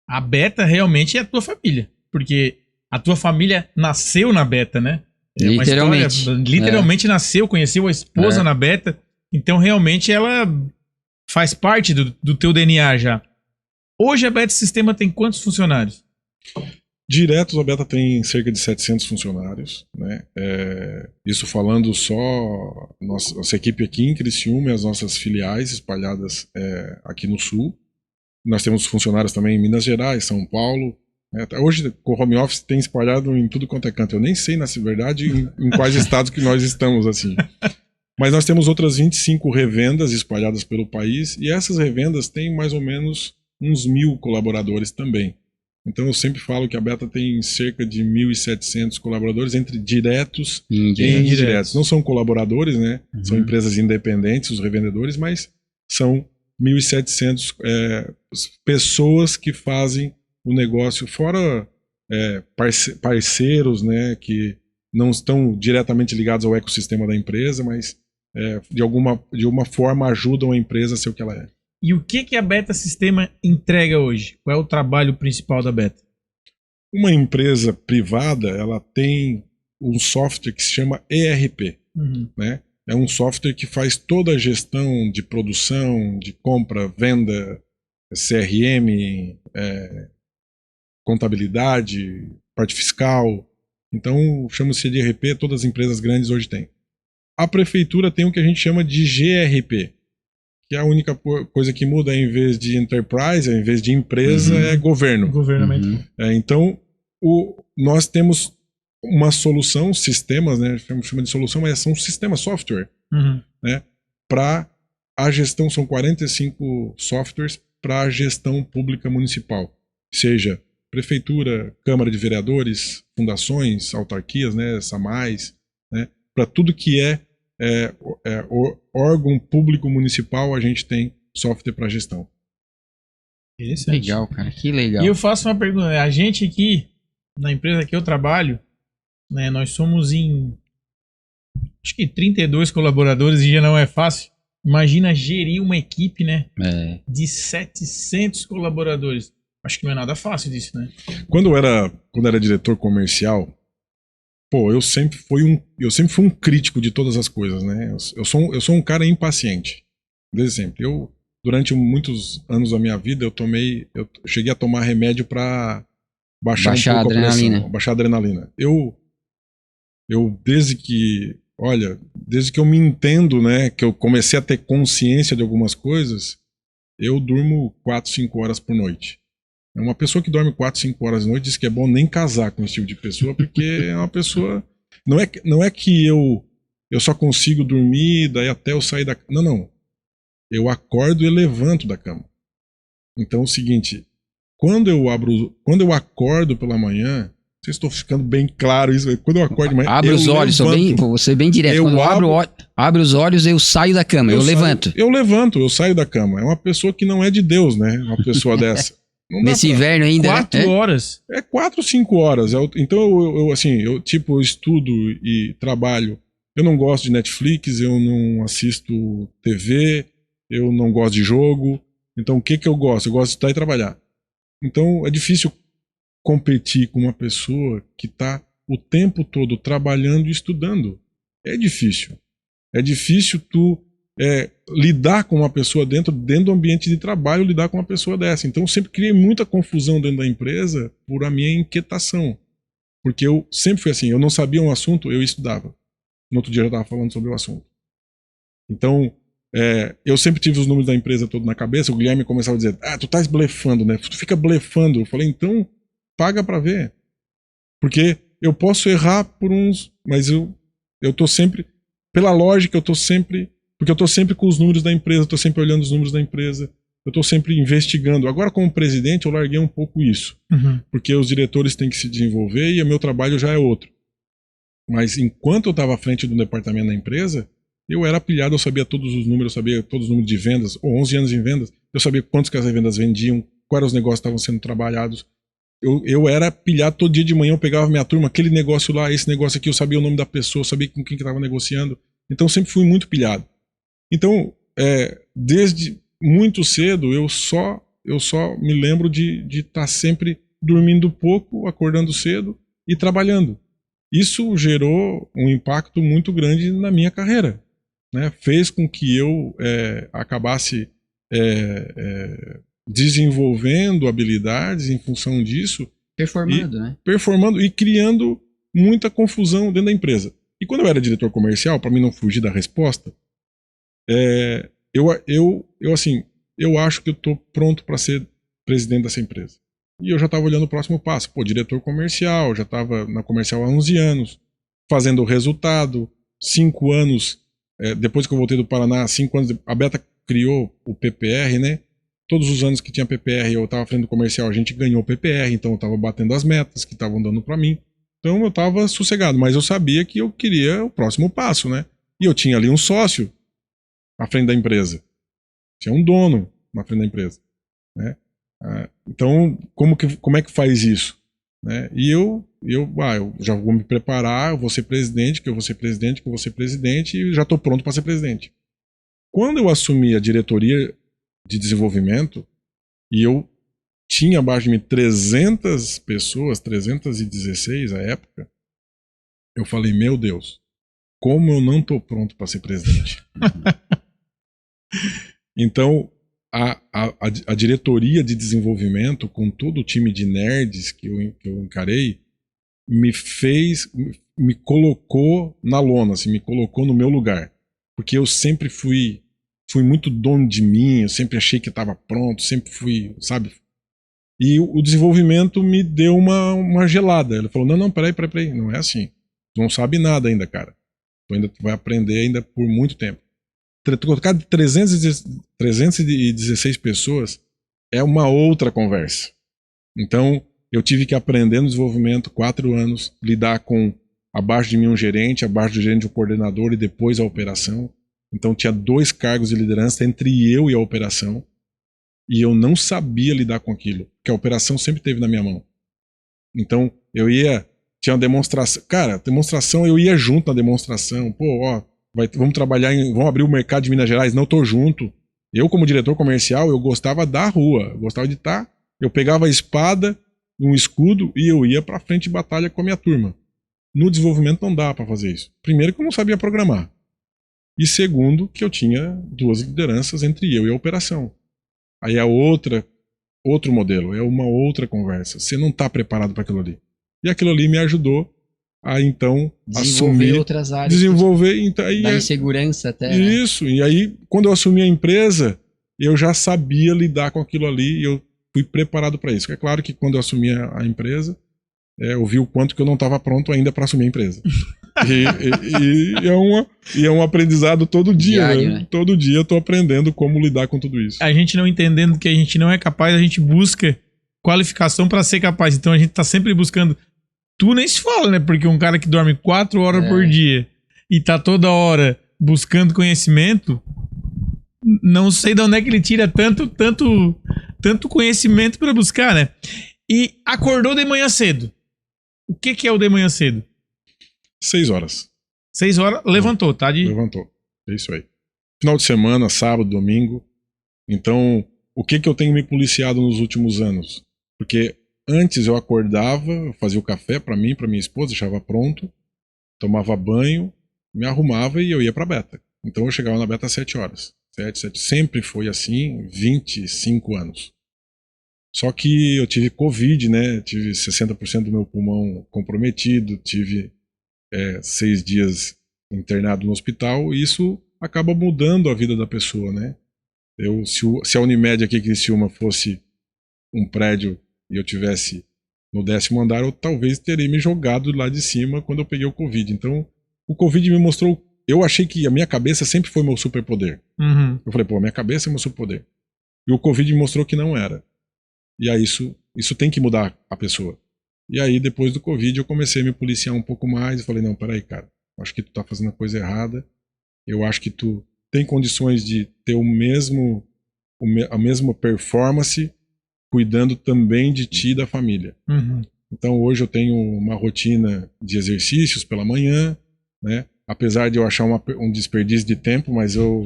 a Beta realmente é a tua família, porque a tua família nasceu na Beta, né? É uma história, literalmente nasceu, conheceu a esposa na Beta, então realmente ela faz parte do teu DNA já. Hoje a Beta Sistema tem quantos funcionários? Diretos, a Beta tem cerca de 700 funcionários, né? Isso falando só nossa equipe aqui em Criciúma e as nossas filiais espalhadas aqui no Sul. Nós temos funcionários também em Minas Gerais, São Paulo. Hoje, com o home office, tem espalhado em tudo quanto é canto. Eu nem sei, na verdade, em quais estados que nós estamos, assim. Mas nós temos outras 25 revendas espalhadas pelo país, e essas revendas têm mais ou menos uns 1.000 colaboradores também. Então eu sempre falo que a Beta tem cerca de 1.700 colaboradores, entre diretos e indiretos. Não são colaboradores, né? São empresas independentes, os revendedores, mas são 1.700 pessoas que fazem o negócio, fora parceiros, né, que não estão diretamente ligados ao ecossistema da empresa, mas de alguma forma ajudam a empresa a ser o que ela é. E o que a Beta Sistema entrega hoje? Qual é o trabalho principal da Beta? Uma empresa privada, ela tem um software que se chama ERP, né? É um software que faz toda a gestão de produção, de compra, venda, CRM, contabilidade, parte fiscal. Então, chama-se de ERP, todas as empresas grandes hoje têm. A prefeitura tem o que a gente chama de GRP, que a única coisa que muda, em vez de enterprise, em vez de empresa, é governo. Governamento. Então, nós temos uma solução, sistemas, né? Chama de solução, mas são sistemas, software, né? Para a gestão, são 45 softwares para a gestão pública municipal, seja prefeitura, Câmara de Vereadores, fundações, autarquias, né? SAMAIs, né? Para tudo que o órgão público municipal, a gente tem software para gestão. Interessante. Legal, cara, que legal. E eu faço uma pergunta, a gente aqui, na empresa que eu trabalho, né, nós somos acho que 32 colaboradores e já não é fácil. Imagina gerir uma equipe, né, de 700 colaboradores. Acho que não é nada fácil disso, né? Quando eu era diretor comercial, eu sempre fui um crítico de todas as coisas, né? Eu sou um cara impaciente, desde sempre. Eu durante muitos anos da minha vida, eu cheguei a tomar remédio para baixar um pouco a pressão, baixar a adrenalina. Eu desde que eu me entendo, né, que eu comecei a ter consciência de algumas coisas, eu durmo 4, 5 horas por noite. Uma pessoa que dorme 4, 5 horas por noite diz que é bom nem casar com esse tipo de pessoa, porque é uma pessoa... Não é que eu só consigo dormir, daí até eu sair da cama. Não. Eu acordo e levanto da cama. Então é o seguinte, quando eu acordo pela manhã, não sei se estou ficando bem claro isso, quando eu acordo de manhã, abre os olhos, vou ser bem direto. Quando eu abro os olhos, eu saio da cama, eu levanto. Eu levanto, eu saio da cama. É uma pessoa que não é de Deus, né? Uma pessoa dessa. Nesse inverno ainda, 4 horas? É 4 ou 5 horas. Então eu estudo e trabalho. Eu não gosto de Netflix, eu não assisto TV, eu não gosto de jogo. Então o que eu gosto? Eu gosto de estudar e trabalhar. Então é difícil competir com uma pessoa que está o tempo todo trabalhando e estudando. É difícil. É difícil tu lidar com uma pessoa dentro do ambiente de trabalho, lidar com uma pessoa dessa. Então eu sempre criei muita confusão dentro da empresa por a minha inquietação. Porque eu sempre fui assim, eu não sabia um assunto, eu estudava. No outro dia eu já estava falando sobre o assunto. Então, eu sempre tive os números da empresa todo na cabeça, o Guilherme começava a dizer, tu estás blefando, né? Tu fica blefando. Eu falei, então, paga pra ver. Porque eu posso errar por uns, mas eu tô sempre, pela lógica, porque eu tô sempre com os números da empresa, eu tô sempre olhando os números da empresa, eu tô sempre investigando. Agora, como presidente, eu larguei um pouco isso. Porque os diretores têm que se desenvolver e o meu trabalho já é outro. Mas enquanto eu estava à frente do departamento da empresa, eu era pilhado, eu sabia todos os números, eu sabia todos os números de vendas, ou 11 anos em vendas, eu sabia quantos que as vendas vendiam, quais eram os negócios que estavam sendo trabalhados. Eu era pilhado todo dia de manhã, eu pegava minha turma, aquele negócio lá, esse negócio aqui, eu sabia o nome da pessoa, eu sabia com quem que estava negociando. Então sempre fui muito pilhado. Então, desde muito cedo, eu só me lembro de estar sempre dormindo pouco, acordando cedo e trabalhando. Isso gerou um impacto muito grande na minha carreira, né? Fez com que eu acabasse desenvolvendo habilidades em função disso. Performando e criando muita confusão dentro da empresa. E quando eu era diretor comercial, para mim não fugir da resposta, eu acho que eu estou pronto para ser presidente dessa empresa. E eu já estava olhando o próximo passo. Diretor comercial, já estava na comercial há 11 anos, fazendo o resultado, 5 anos, depois que eu voltei do Paraná, 5 anos, a Beta criou o PPR, né? Todos os anos que tinha PPR, eu estava à frente do comercial, a gente ganhou o PPR, então eu estava batendo as metas que estavam dando para mim. Então eu estava sossegado, mas eu sabia que eu queria o próximo passo, né? E eu tinha ali um sócio à frente da empresa. Tinha um dono na frente da empresa, né? Então, como é que faz isso? Né? E eu já vou me preparar, eu vou ser presidente, que eu vou ser presidente, que eu vou ser presidente, e já estou pronto para ser presidente. Quando eu assumi a diretoria de desenvolvimento, e eu tinha abaixo de mim 300 pessoas, 316 à época, eu falei, meu Deus, como eu não estou pronto para ser presidente. Então, a diretoria de desenvolvimento, com todo o time de nerds que eu encarei, me colocou na lona, assim, me colocou no meu lugar. Porque eu sempre fui muito dono de mim, eu sempre achei que estava pronto, sempre fui, sabe? E o desenvolvimento me deu uma gelada. Ele falou, não, peraí, não é assim. Tu não sabe nada ainda, cara. Tu vai aprender ainda por muito tempo. Trocar de 316 pessoas é uma outra conversa. Então, eu tive que aprender no desenvolvimento 4 anos, lidar com abaixo de mim um gerente, abaixo do gerente um coordenador e depois a operação. Então, tinha 2 cargos de liderança entre eu e a operação. E eu não sabia lidar com aquilo, porque a operação sempre esteve na minha mão. Então, tinha uma demonstração. Cara, demonstração, eu ia junto na demonstração. Vamos vamos abrir o mercado de Minas Gerais. Não, tô junto. Eu, como diretor comercial, eu gostava da rua. Eu gostava de estar. Eu pegava a espada, um escudo e eu ia pra frente de batalha com a minha turma. No desenvolvimento não dá pra fazer isso. Primeiro que eu não sabia programar. E segundo, que eu tinha 2 lideranças entre eu e a operação. Aí é outro modelo, é uma outra conversa. Você não está preparado para aquilo ali. E aquilo ali me ajudou a então desenvolver assumir, outras áreas. desenvolver, então, aí dar insegurança até. Isso, né? E aí quando eu assumi a empresa, eu já sabia lidar com aquilo ali e eu fui preparado para isso. É claro que quando eu assumi a empresa, eu vi o quanto que eu não estava pronto ainda para assumir a empresa. E é um aprendizado todo dia, diário, né? Todo dia eu tô aprendendo como lidar com tudo isso. A gente não entendendo que a gente não é capaz, a gente busca qualificação para ser capaz. Então a gente tá sempre buscando. Tu nem se fala, né? Porque um cara que dorme 4 horas por dia e tá toda hora buscando conhecimento, não sei de onde é que ele tira tanto conhecimento para buscar, né? E acordou de manhã cedo. O que é o de manhã cedo? 6 horas. 6 horas, levantou, tá? Levantou. É isso aí. Final de semana, sábado, domingo. Então, o que eu tenho me policiado nos últimos anos? Porque antes eu acordava, eu fazia o café para mim, para minha esposa, deixava pronto, tomava banho, me arrumava e eu ia pra Beta. Então eu chegava na Beta às 7 horas. 7. Sempre foi assim, 25 anos. Só que eu tive Covid, né? Tive 60% do meu pulmão comprometido, tive 6 dias internado no hospital, e isso acaba mudando a vida da pessoa, né? Se a Unimed aqui em Criciúma fosse um prédio e eu tivesse no 10º andar, eu talvez teria me jogado lá de cima quando eu peguei o Covid. Então, o Covid me mostrou. Eu achei que a minha cabeça sempre foi meu superpoder. Uhum. Eu falei, pô, a minha cabeça é meu superpoder. E o Covid me mostrou que não era. E aí isso tem que mudar a pessoa. E aí, depois do Covid, eu comecei a me policiar um pouco mais e falei, não, peraí, cara, acho que tu tá fazendo a coisa errada. Eu acho que tu tem condições de ter a mesma performance cuidando também de ti e da família. Uhum. Então, hoje eu tenho uma rotina de exercícios pela manhã, né? Apesar de eu achar um desperdício de tempo, mas eu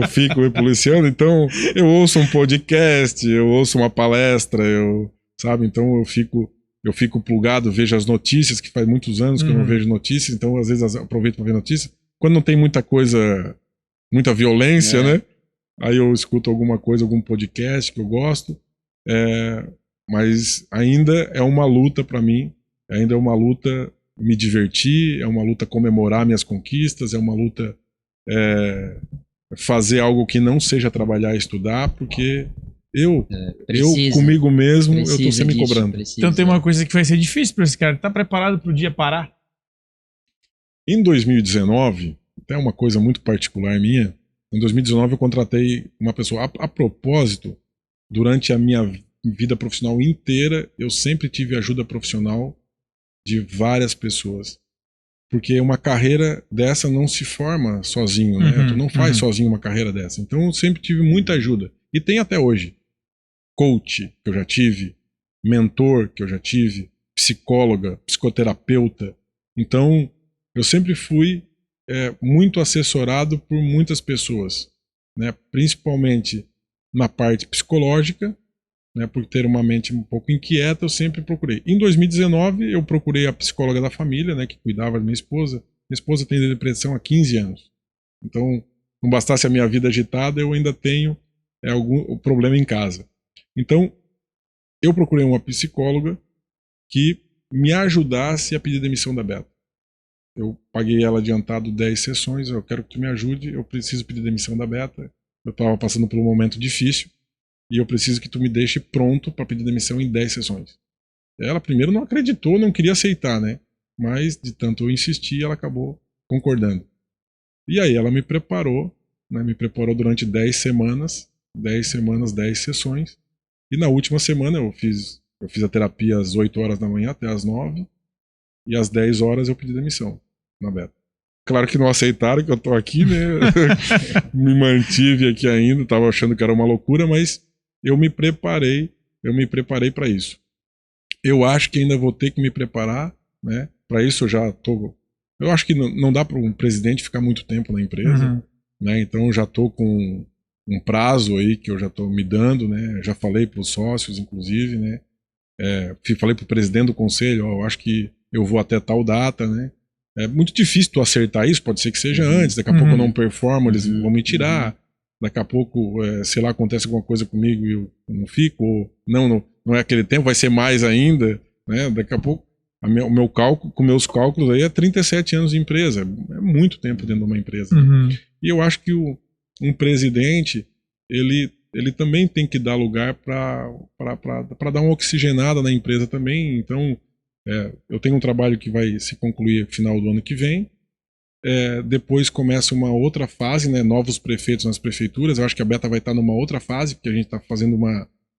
fico me policiando, então eu ouço um podcast, eu ouço uma palestra, sabe? Então eu fico plugado, vejo as notícias, que faz muitos anos que eu não vejo notícias, então às vezes aproveito para ver notícias. Quando não tem muita coisa, muita violência, né? Aí eu escuto alguma coisa, algum podcast que eu gosto, mas ainda é uma luta para mim, ainda é uma luta me divertir, é uma luta comemorar minhas conquistas, é uma luta fazer algo que não seja trabalhar e estudar, porque eu comigo mesmo, eu tô sempre me cobrando. Então tem uma coisa que vai ser difícil para esse cara. Tá preparado pro dia parar? Em 2019, até uma coisa muito particular minha, em 2019 eu contratei uma pessoa. A propósito, durante a minha vida profissional inteira, eu sempre tive ajuda profissional de várias pessoas. Porque uma carreira dessa não se forma sozinho, né? Tu não faz sozinho uma carreira dessa. Então eu sempre tive muita ajuda. E tem até hoje. Coach, que eu já tive. Mentor, que eu já tive. Psicóloga, psicoterapeuta. Então eu sempre fui muito assessorado por muitas pessoas, né? Principalmente na parte psicológica, né? Por ter uma mente um pouco inquieta, eu sempre procurei. Em 2019, eu procurei a psicóloga da família, né? Que cuidava da minha esposa. Minha esposa tem depressão há 15 anos. Então, não bastasse a minha vida agitada, eu ainda tenho algum problema em casa. Então, eu procurei uma psicóloga que me ajudasse a pedir demissão da Beta. Eu paguei ela adiantado 10 sessões, eu quero que tu me ajude, eu preciso pedir demissão da Beta. Eu estava passando por um momento difícil e eu preciso que tu me deixe pronto para pedir demissão em 10 sessões. Ela primeiro não acreditou, não queria aceitar, né? Mas de tanto eu insistir, ela acabou concordando. E aí ela me preparou, né? Me preparou durante 10 semanas, 10 sessões. E na última semana eu fiz a terapia às 8 horas da manhã até às 9. E às 10 horas eu pedi demissão na Beta. Claro que não aceitaram que eu tô aqui, né? Me mantive aqui ainda, tava achando que era uma loucura, mas eu me preparei para isso. Eu acho que ainda vou ter que me preparar, né? Para isso eu já tô. Eu acho que não dá para um presidente ficar muito tempo na empresa, né? Então eu já tô com um prazo aí que eu já tô me dando, né? Já falei para os sócios, inclusive, né? Falei para o presidente do conselho, eu acho que eu vou até tal data, né? É muito difícil tu acertar isso, pode ser que seja antes, daqui a pouco eu não performo, eles vão me tirar, daqui a pouco, sei lá, acontece alguma coisa comigo e eu não fico, ou não é aquele tempo, vai ser mais ainda, né? Daqui a pouco, o meu cálculo, com meus cálculos aí é 37 anos de empresa, é muito tempo dentro de uma empresa. Né? E eu acho que um presidente, ele também tem que dar lugar para dar uma oxigenada na empresa também, então eu tenho um trabalho que vai se concluir no final do ano que vem. Depois começa uma outra fase, né? Novos prefeitos nas prefeituras. Eu acho que a Beta vai estar numa outra fase, porque a gente está fazendo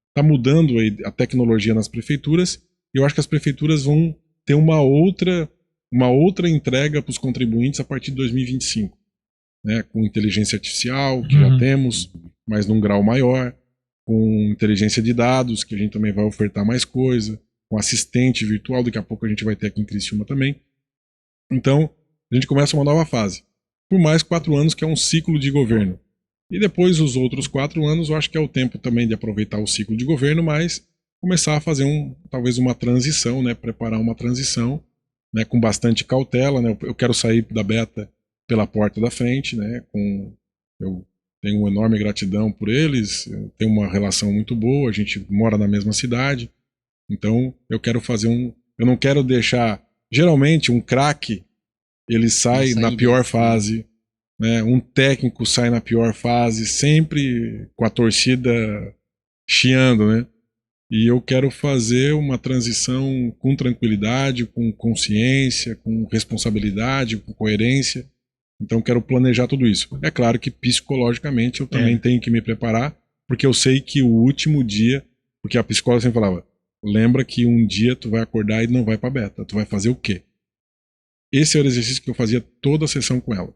está mudando a tecnologia nas prefeituras. E eu acho que as prefeituras vão ter uma outra entrega para os contribuintes a partir de 2025, né? Com inteligência artificial, que já temos, mas num grau maior, com inteligência de dados, que a gente também vai ofertar mais coisa, com assistente virtual, daqui a pouco a gente vai ter aqui em Criciúma também. Então, a gente começa uma nova fase. Por mais 4 anos, que é um ciclo de governo. E depois, os outros 4 anos, eu acho que é o tempo também de aproveitar o ciclo de governo, mas começar a fazer talvez uma transição, né? Preparar uma transição, né? Com bastante cautela, né? Eu quero sair da Beta pela porta da frente, né? Eu tenho uma enorme gratidão por eles, eu tenho uma relação muito boa, a gente mora na mesma cidade. Então, eu quero fazer eu não quero deixar... Geralmente, um craque, ele sai na pior fase, né? Um técnico sai na pior fase, sempre com a torcida chiando, né? E eu quero fazer uma transição com tranquilidade, com consciência, com responsabilidade, com coerência. Então, quero planejar tudo isso. É claro que, psicologicamente, eu também tenho que me preparar, porque eu sei que o último dia... Porque a psicóloga sempre falava... Lembra que um dia tu vai acordar e não vai pra Beta. Tu vai fazer o quê? Esse era o exercício que eu fazia toda a sessão com ela.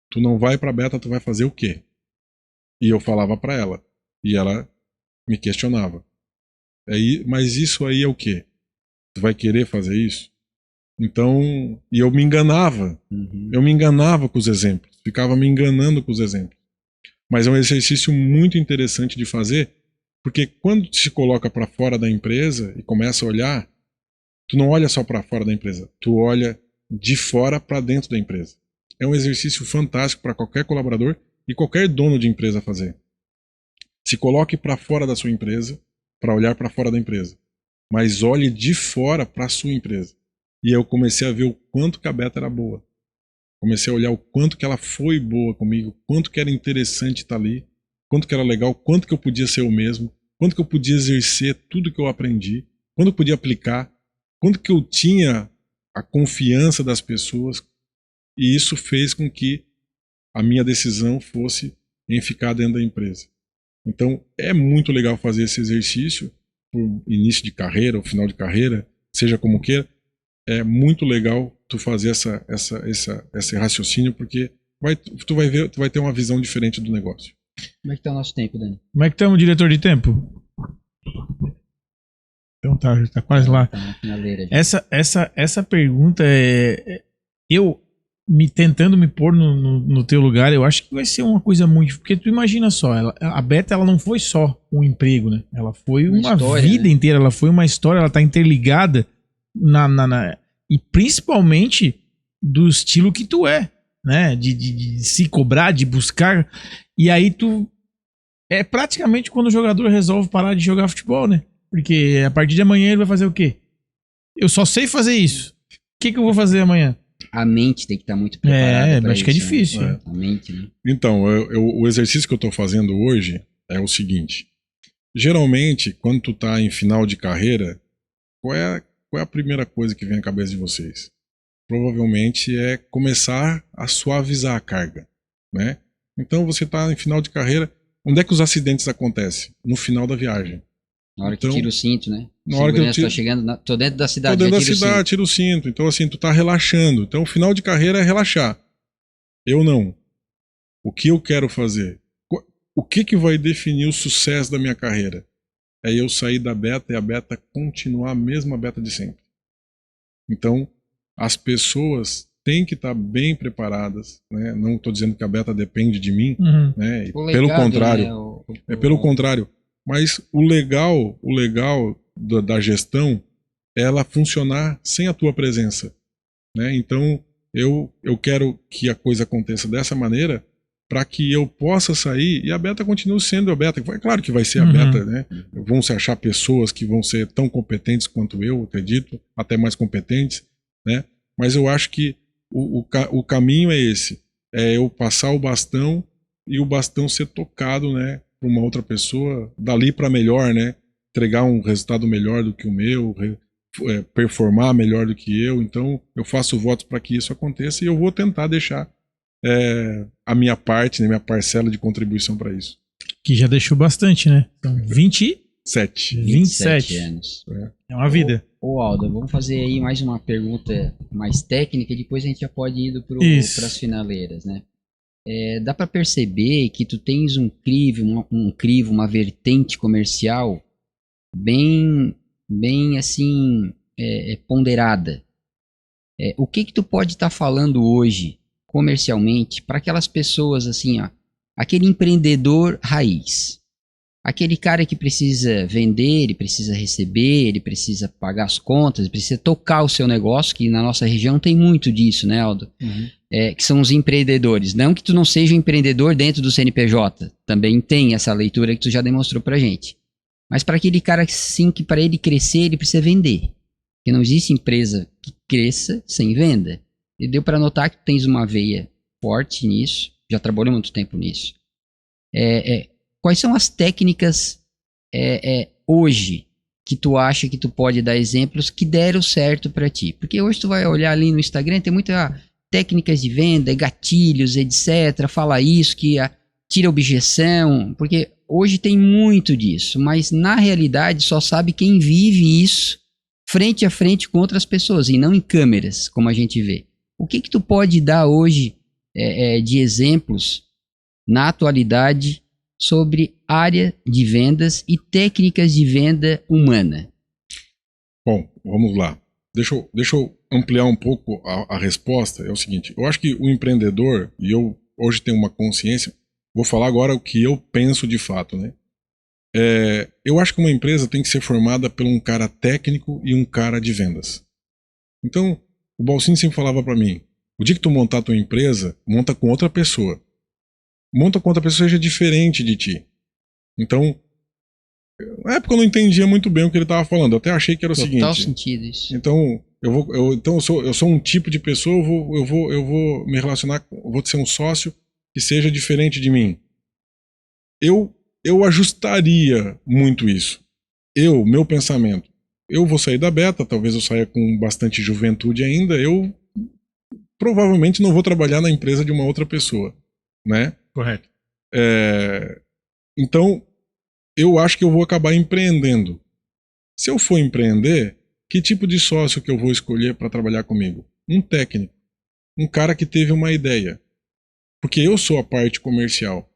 Tu não vai pra Beta, tu vai fazer o quê? E eu falava pra ela. E ela me questionava. Mas isso aí é o quê? Tu vai querer fazer isso? Então, e eu me enganava. Eu me enganava com os exemplos. Ficava me enganando com os exemplos. Mas é um exercício muito interessante de fazer, porque quando tu se coloca para fora da empresa e começa a olhar, tu não olha só para fora da empresa, tu olha de fora para dentro da empresa. É um exercício fantástico para qualquer colaborador e qualquer dono de empresa fazer. Se coloque para fora da sua empresa, para olhar para fora da empresa, mas olhe de fora para a sua empresa. E eu comecei a ver o quanto que a Beta era boa. Comecei a olhar o quanto que ela foi boa comigo, quanto que era interessante estar ali, quanto que era legal, quanto que eu podia ser eu mesmo, quanto que eu podia exercer tudo que eu aprendi, quanto eu podia aplicar, quanto que eu tinha a confiança das pessoas. E isso fez com que a minha decisão fosse em ficar dentro da empresa. Então, é muito legal fazer esse exercício, por início de carreira ou final de carreira, seja como queira. É muito legal tu fazer esse raciocínio, porque tu vai ter uma visão diferente do negócio. Como é que tá o nosso tempo, Dani? Como é que estamos, diretor de tempo? Então tá, já tá quase lá. Tá na finaleira. Essa pergunta eu tentando me pôr no teu lugar, eu acho que vai ser uma coisa muito... Porque tu imagina só, a Beta, ela não foi só um emprego, né? Ela foi uma história, vida, né? Inteira, ela foi uma história, ela tá interligada e principalmente do estilo que tu é, né? De se cobrar, de buscar. E aí é praticamente quando o jogador resolve parar de jogar futebol, né? Porque a partir de amanhã ele vai fazer o quê? Eu só sei fazer isso. O que eu vou fazer amanhã? A mente tem que estar muito preparada. Acho que é difícil. Né? A mente, né? Então, o exercício que eu estou fazendo hoje é o seguinte. Geralmente, quando tu tá em final de carreira, qual é a primeira coisa que vem à cabeça de vocês? Provavelmente é começar a suavizar a carga, né? Então você está em final de carreira, onde é que os acidentes acontecem? No final da viagem. Na hora que tira o cinto, né? Na hora que eu tô chegando, tô dentro da cidade. Tô dentro da cidade, tira o cinto. Então assim, tu tá relaxando. Então o final de carreira é relaxar. Eu não. O que eu quero fazer? O que vai definir o sucesso da minha carreira? É eu sair da Beta e a Beta continuar a mesma Beta de sempre. Então, as pessoas têm que estar bem preparadas, né? Não estou dizendo que a Beta depende de mim, né? Pelo contrário, né? Pelo contrário. Mas o legal da gestão é ela funcionar sem a tua presença, né? Então, eu quero que a coisa aconteça dessa maneira para que eu possa sair e a beta continue sendo a beta. É claro que vai ser a beta, né? Vão se achar pessoas que vão ser tão competentes quanto eu acredito, até mais competentes, né? Mas eu acho que o caminho é esse, é eu passar o bastão e o bastão ser tocado, né, para uma outra pessoa, dali para melhor, né? Entregar um resultado melhor do que o meu, performar melhor do que eu. Então eu faço votos para que isso aconteça e eu vou tentar deixar a minha parte, né, minha parcela de contribuição para isso. Que já deixou bastante, né? Então, 27 anos. É uma vida. Ô Aldo, vamos fazer aí mais uma pergunta mais técnica e depois a gente já pode ir para as finaleiras, né? Dá para perceber que tu tens um crivo, uma vertente comercial bem assim, ponderada. O que tu pode estar falando hoje comercialmente para aquelas pessoas assim, ó, aquele empreendedor raiz, aquele cara que precisa vender, ele precisa receber, ele precisa pagar as contas, ele precisa tocar o seu negócio, que na nossa região tem muito disso, né, Aldo? Que são os empreendedores. Não que tu não seja um empreendedor dentro do CNPJ, também tem essa leitura que tu já demonstrou pra gente. Mas para aquele cara sim, que para ele crescer, ele precisa vender. Porque não existe empresa que cresça sem venda. E deu para notar que tu tens uma veia forte nisso, já trabalhou muito tempo nisso. Quais são as técnicas hoje que tu acha que tu pode dar exemplos que deram certo para ti? Porque hoje tu vai olhar ali no Instagram, tem muitas técnicas de venda, gatilhos, etc. Fala isso, que tira objeção, porque hoje tem muito disso, mas na realidade só sabe quem vive isso frente a frente com outras pessoas e não em câmeras, como a gente vê. O que tu pode dar hoje de exemplos na atualidade sobre área de vendas e técnicas de venda humana? Bom, vamos lá. Deixa eu ampliar um pouco a resposta. É o seguinte, eu acho que o empreendedor, e eu hoje tenho uma consciência, vou falar agora o que eu penso de fato, né? Eu acho que uma empresa tem que ser formada por um cara técnico e um cara de vendas. Então, o Balcini sempre falava para mim, o dia que tu montar a tua empresa, monta com outra pessoa. Monta com outra pessoa seja diferente de ti. Então, na época eu não entendia muito bem o que ele estava falando. Eu até achei que era o seguinte. Total sentido isso. Então, eu sou um tipo de pessoa, eu vou me relacionar, eu vou ser um sócio que seja diferente de mim. Eu ajustaria muito isso. Meu pensamento. Eu vou sair da beta, talvez eu saia com bastante juventude ainda, eu provavelmente não vou trabalhar na empresa de uma outra pessoa, né? Correto. Então, eu acho que eu vou acabar empreendendo. Se eu for empreender, que tipo de sócio que eu vou escolher para trabalhar comigo? Um técnico. Um cara que teve uma ideia. Porque eu sou a parte comercial.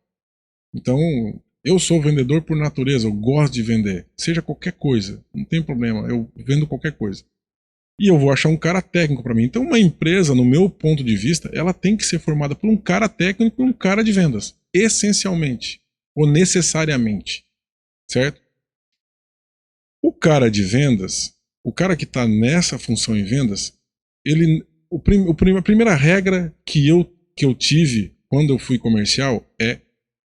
Então, eu sou vendedor por natureza, eu gosto de vender. Seja qualquer coisa, não tem problema, eu vendo qualquer coisa. E eu vou achar um cara técnico para mim. Então, uma empresa, no meu ponto de vista, ela tem que ser formada por um cara técnico e um cara de vendas. Essencialmente. Ou necessariamente. Certo? O cara de vendas, o cara que está nessa função em vendas, a primeira regra que eu tive quando eu fui comercial é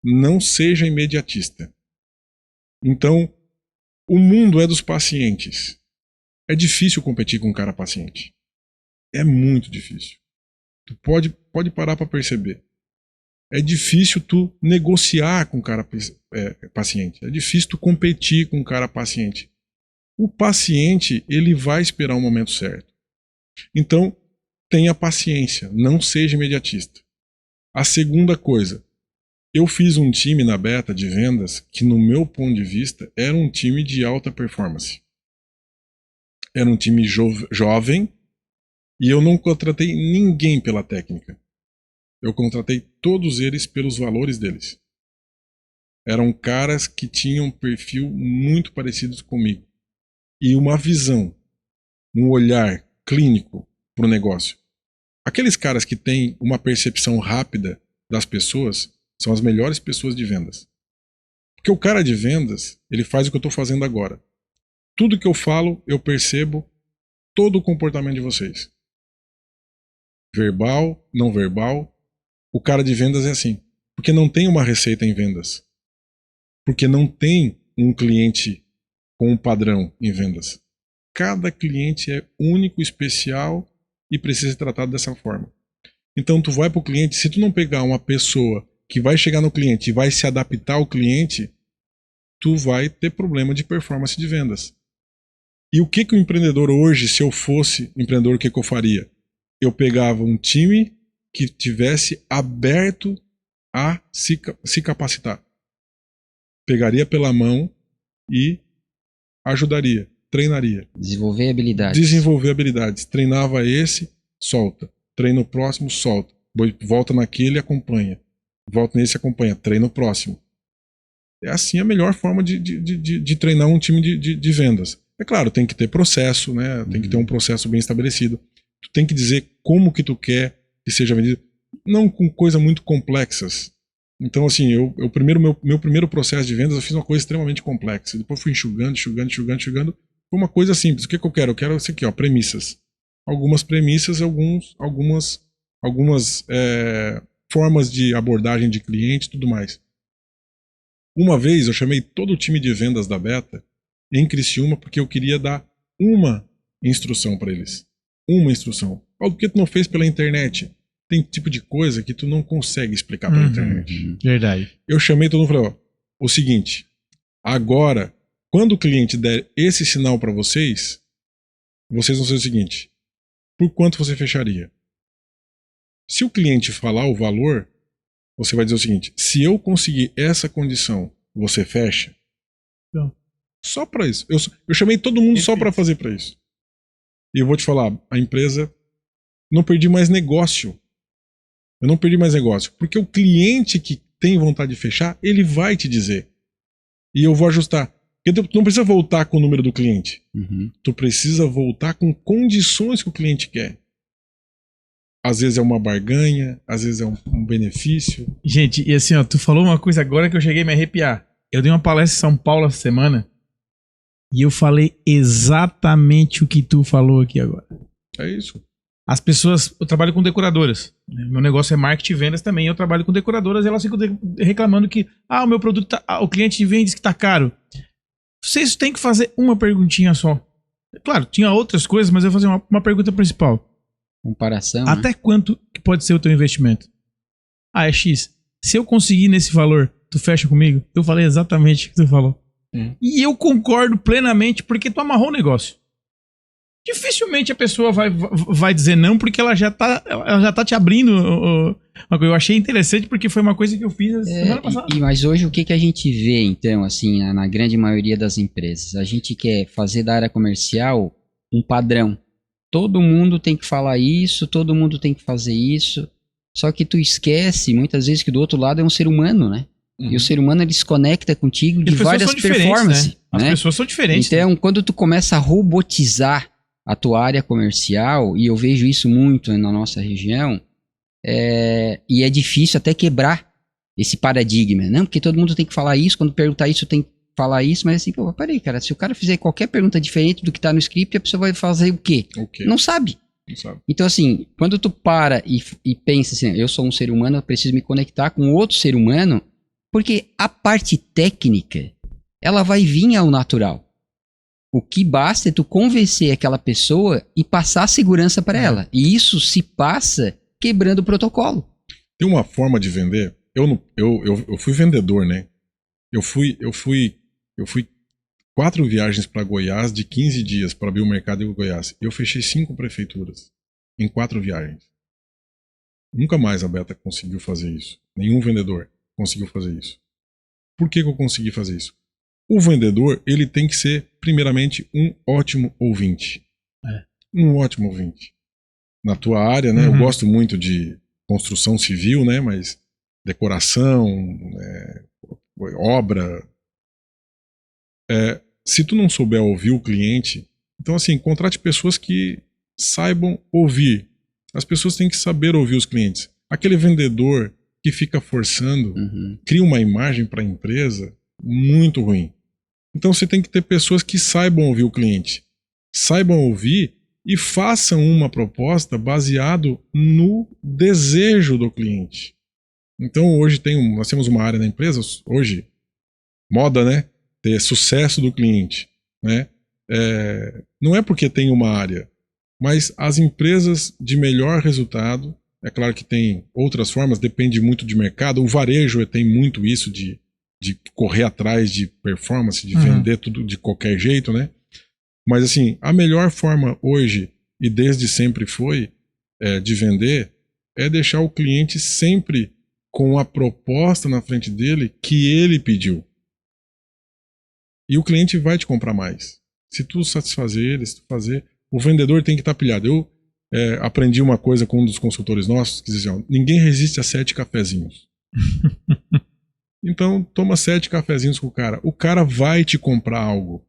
não seja imediatista. Então, o mundo é dos pacientes. É difícil competir com um cara paciente. É muito difícil. Tu pode parar para perceber. É difícil tu negociar com um cara paciente. É difícil tu competir com um cara paciente. O paciente, ele vai esperar o momento certo. Então, tenha paciência. Não seja imediatista. A segunda coisa, eu fiz um time na beta de vendas que, no meu ponto de vista, era um time de alta performance. Era um time jovem e eu não contratei ninguém pela técnica. Eu contratei todos eles pelos valores deles. Eram caras que tinham um perfil muito parecido comigo. E uma visão, um olhar clínico para o negócio. Aqueles caras que têm uma percepção rápida das pessoas são as melhores pessoas de vendas. Porque o cara de vendas, ele faz o que eu estou fazendo agora. Tudo que eu falo, eu percebo todo o comportamento de vocês. verbal, não verbal. O cara de vendas é assim. Porque não tem uma receita em vendas. Porque não tem um cliente com um padrão em vendas. Cada cliente é único, especial e precisa ser tratado dessa forma. Então tu vai para o cliente, se tu não pegar uma pessoa que vai chegar no cliente e vai se adaptar ao cliente, tu vai ter problema de performance de vendas. E o que o empreendedor hoje, se eu fosse empreendedor, o que eu faria? Eu pegava um time que tivesse aberto a se capacitar. Pegaria pela mão e ajudaria, treinaria. Desenvolver habilidades. Desenvolver habilidades. Treinava esse, solta. Treina o próximo, solta. Volta naquele, acompanha. Volta nesse, acompanha. Treina o próximo. É assim a melhor forma de treinar um time de vendas. É claro, tem que ter processo, né? Tem que ter um processo bem estabelecido. Tu tem que dizer como que tu quer que seja vendido. Não com coisas muito complexas. Então, assim, meu primeiro processo de vendas, eu fiz uma coisa extremamente complexa. Depois fui enxugando. Foi uma coisa simples. O que eu quero? Eu quero isso aqui, ó, premissas. Algumas premissas, algumas formas de abordagem de cliente e tudo mais. Uma vez eu chamei todo o time de vendas da Beta em Criciúma porque eu queria dar uma instrução para eles. Uma instrução. Algo que tu não fez pela internet. Tem tipo de coisa que tu não consegue explicar pela internet. Verdade. Eu chamei todo mundo e falei, ó, o seguinte, agora, quando o cliente der esse sinal para vocês vão ser o seguinte, por quanto você fecharia? Se o cliente falar o valor, você vai dizer o seguinte, se eu conseguir essa condição, você fecha? Não. Só para isso. Eu chamei todo mundo só para fazer para isso. E eu vou te falar, a empresa, não perdi mais negócio. Eu não perdi mais negócio. Porque o cliente que tem vontade de fechar, ele vai te dizer. E eu vou ajustar. Porque tu não precisa voltar com o número do cliente. Tu precisa voltar com condições que o cliente quer. Às vezes é uma barganha, às vezes é um benefício. Gente, e assim, ó, tu falou uma coisa agora que eu cheguei a me arrepiar. Eu dei uma palestra em São Paulo essa semana e eu falei exatamente o que tu falou aqui agora. É isso. As pessoas, eu trabalho com decoradoras. Meu negócio é marketing e vendas também. Eu trabalho com decoradoras e elas ficam reclamando que o meu produto, o cliente vem diz que tá caro. Vocês têm que fazer uma perguntinha só. Claro, tinha outras coisas, mas eu vou fazer uma pergunta principal. Comparação. Até quanto que pode ser o teu investimento? É X. Se eu conseguir nesse valor, tu fecha comigo? Eu falei exatamente o que tu falou. E eu concordo plenamente porque tu amarrou o negócio. Dificilmente a pessoa vai dizer não porque ela já tá te abrindo uma coisa. Eu achei interessante porque foi uma coisa que eu fiz semana passada. Mas hoje o que a gente vê, então, assim, na grande maioria das empresas? A gente quer fazer da área comercial um padrão. Todo mundo tem que falar isso, todo mundo tem que fazer isso. Só que tu esquece, muitas vezes, que do outro lado é um ser humano, né? E o ser humano, ele se conecta contigo de várias performances. Né? As pessoas são diferentes. Então, quando tu começa a robotizar a tua área comercial, e eu vejo isso muito na nossa região, e é difícil até quebrar esse paradigma. Não, porque todo mundo tem que falar isso, quando perguntar isso tem que falar isso, mas assim, pô, peraí, cara, se o cara fizer qualquer pergunta diferente do que tá no script, a pessoa vai fazer o quê? Não sabe. Não sabe. Então, assim, quando tu para e pensa assim, eu sou um ser humano, eu preciso me conectar com outro ser humano, porque a parte técnica, ela vai vir ao natural. O que basta é tu convencer aquela pessoa e passar a segurança para ela. E isso se passa quebrando o protocolo. Tem uma forma de vender. Eu fui vendedor, né? Eu fui 4 viagens para Goiás de 15 dias para abrir o mercado em Goiás. Eu fechei 5 prefeituras em 4 viagens. Nunca mais a Beta conseguiu fazer isso. Nenhum vendedor conseguiu fazer isso. Por que eu consegui fazer isso? O vendedor, ele tem que ser, primeiramente, um ótimo ouvinte. Um ótimo ouvinte. Na tua área, né? Eu gosto muito de construção civil, né? Mas decoração, obra. Se tu não souber ouvir o cliente, então assim, contrate pessoas que saibam ouvir. As pessoas têm que saber ouvir os clientes. Aquele vendedor que fica forçando, cria uma imagem para a empresa muito ruim. Então você tem que ter pessoas que saibam ouvir o cliente. Saibam ouvir e façam uma proposta baseado no desejo do cliente. Então hoje nós temos uma área na empresa, hoje, moda, né? Ter sucesso do cliente, né? Não é porque tem uma área, mas as empresas de melhor resultado, é claro que tem outras formas, depende muito de mercado, o varejo tem muito isso de correr atrás de performance, de vender tudo de qualquer jeito, né? Mas assim, a melhor forma hoje, e desde sempre foi, de vender, é deixar o cliente sempre com a proposta na frente dele que ele pediu. E o cliente vai te comprar mais. Se tu satisfazer ele, se tu fazer... O vendedor tem que estar pilhado. Eu aprendi uma coisa com um dos consultores nossos, que dizia, ninguém resiste a 7 cafezinhos. Então, toma 7 cafezinhos com o cara. O cara vai te comprar algo.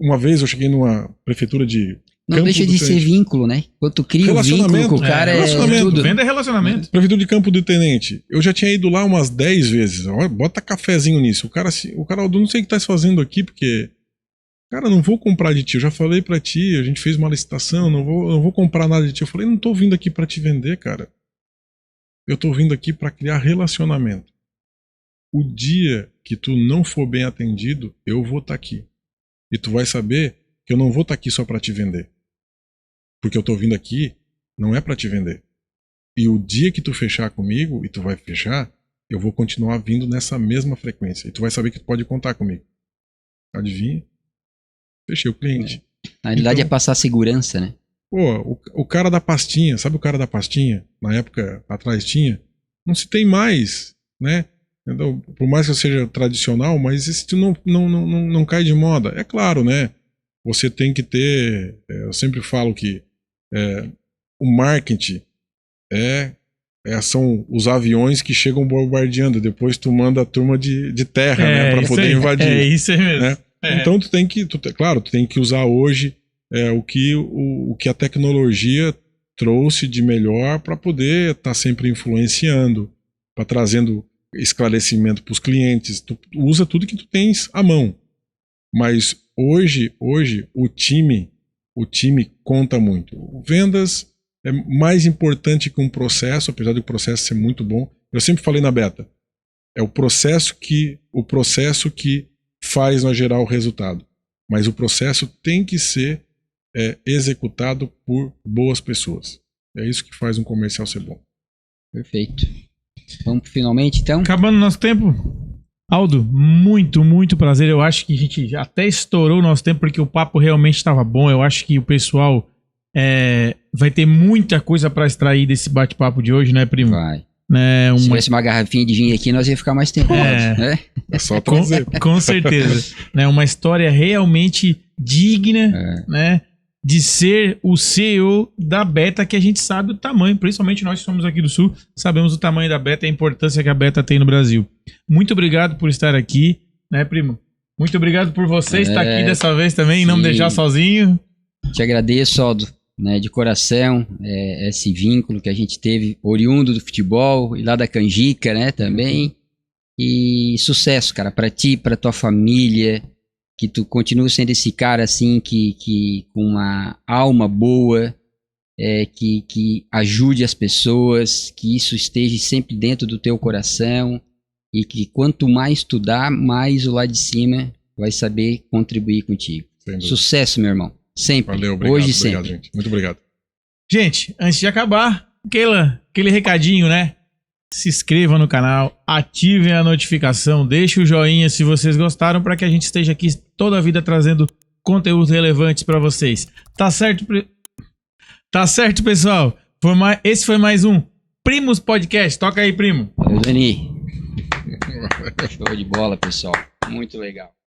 Uma vez eu cheguei numa prefeitura de... Não deixa de ser vínculo, né? Quando tu cria um vínculo com o cara, tudo. Venda é relacionamento. Prefeitura de Campo do Tenente. Eu já tinha ido lá umas 10 vezes. Bota cafezinho nisso. O cara, eu não sei o que tá fazendo aqui, porque... Cara, não vou comprar de ti. Eu já falei pra ti, a gente fez uma licitação, não vou comprar nada de ti. Eu falei, não tô vindo aqui pra te vender, cara. Eu tô vindo aqui pra criar relacionamento. O dia que tu não for bem atendido, eu vou estar aqui. E tu vai saber que eu não vou estar aqui só pra te vender. Porque eu tô vindo aqui, não é pra te vender. E o dia que tu fechar comigo, e tu vai fechar, eu vou continuar vindo nessa mesma frequência. E tu vai saber que tu pode contar comigo. Adivinha? Fechei o cliente. Na realidade é passar segurança, né? Pô, o cara da pastinha, sabe o cara da pastinha? Na época atrás tinha. Não se tem mais, né? Então, por mais que eu seja tradicional, mas isso não cai de moda. É claro, né? Você tem que ter... eu sempre falo que o marketing são os aviões que chegam bombardeando. Depois tu manda a turma de terra, né? Pra poder invadir. É isso aí mesmo. Né? Então tu tem que usar hoje o que a tecnologia trouxe de melhor para poder estar sempre influenciando, para trazendo esclarecimento para os clientes. Tu usa tudo que tu tens à mão. Mas hoje o time conta muito. Vendas é mais importante que um processo, apesar do processo ser muito bom. Eu sempre falei na beta, é o processo que faz nós gerar o resultado. Mas o processo tem que ser executado por boas pessoas. É isso que faz um comercial ser bom. Perfeito. Vamos finalmente, então? Acabando o nosso tempo. Aldo, muito, muito prazer. Eu acho que a gente até estourou o nosso tempo, porque o papo realmente estava bom. Eu acho que o pessoal vai ter muita coisa para extrair desse bate-papo de hoje, né, primo? Vai. Se tivesse uma garrafinha de vinho aqui, nós ia ficar mais tempo. Né? É só trazer. Com certeza. Uma história realmente digna, né, de ser o CEO da Beta, que a gente sabe o tamanho, principalmente nós que somos aqui do Sul, sabemos o tamanho da Beta e a importância que a Beta tem no Brasil. Muito obrigado por estar aqui, né, primo? Muito obrigado por você estar aqui dessa vez também, e não me deixar sozinho. Te agradeço, Aldo, né, de coração, esse vínculo que a gente teve, oriundo do futebol, e lá da canjica, né, também. E sucesso, cara, pra ti, pra tua família, que tu continue sendo esse cara assim, que com uma alma boa, que ajude as pessoas, que isso esteja sempre dentro do teu coração, e que quanto mais tu dá, mais o lá de cima vai saber contribuir contigo. Sucesso, meu irmão. Sempre. Valeu, obrigado. Hoje e sempre. Obrigado, gente. Muito obrigado. Gente, antes de acabar, aquele recadinho, né? Se inscreva no canal, ativem a notificação, deixe o joinha se vocês gostaram, para que a gente esteja aqui toda a vida trazendo conteúdos relevantes para vocês. Tá certo, pessoal? Esse foi mais um Primos Podcast. Toca aí, primo. Valeu, Dani. Show de bola, pessoal. Muito legal.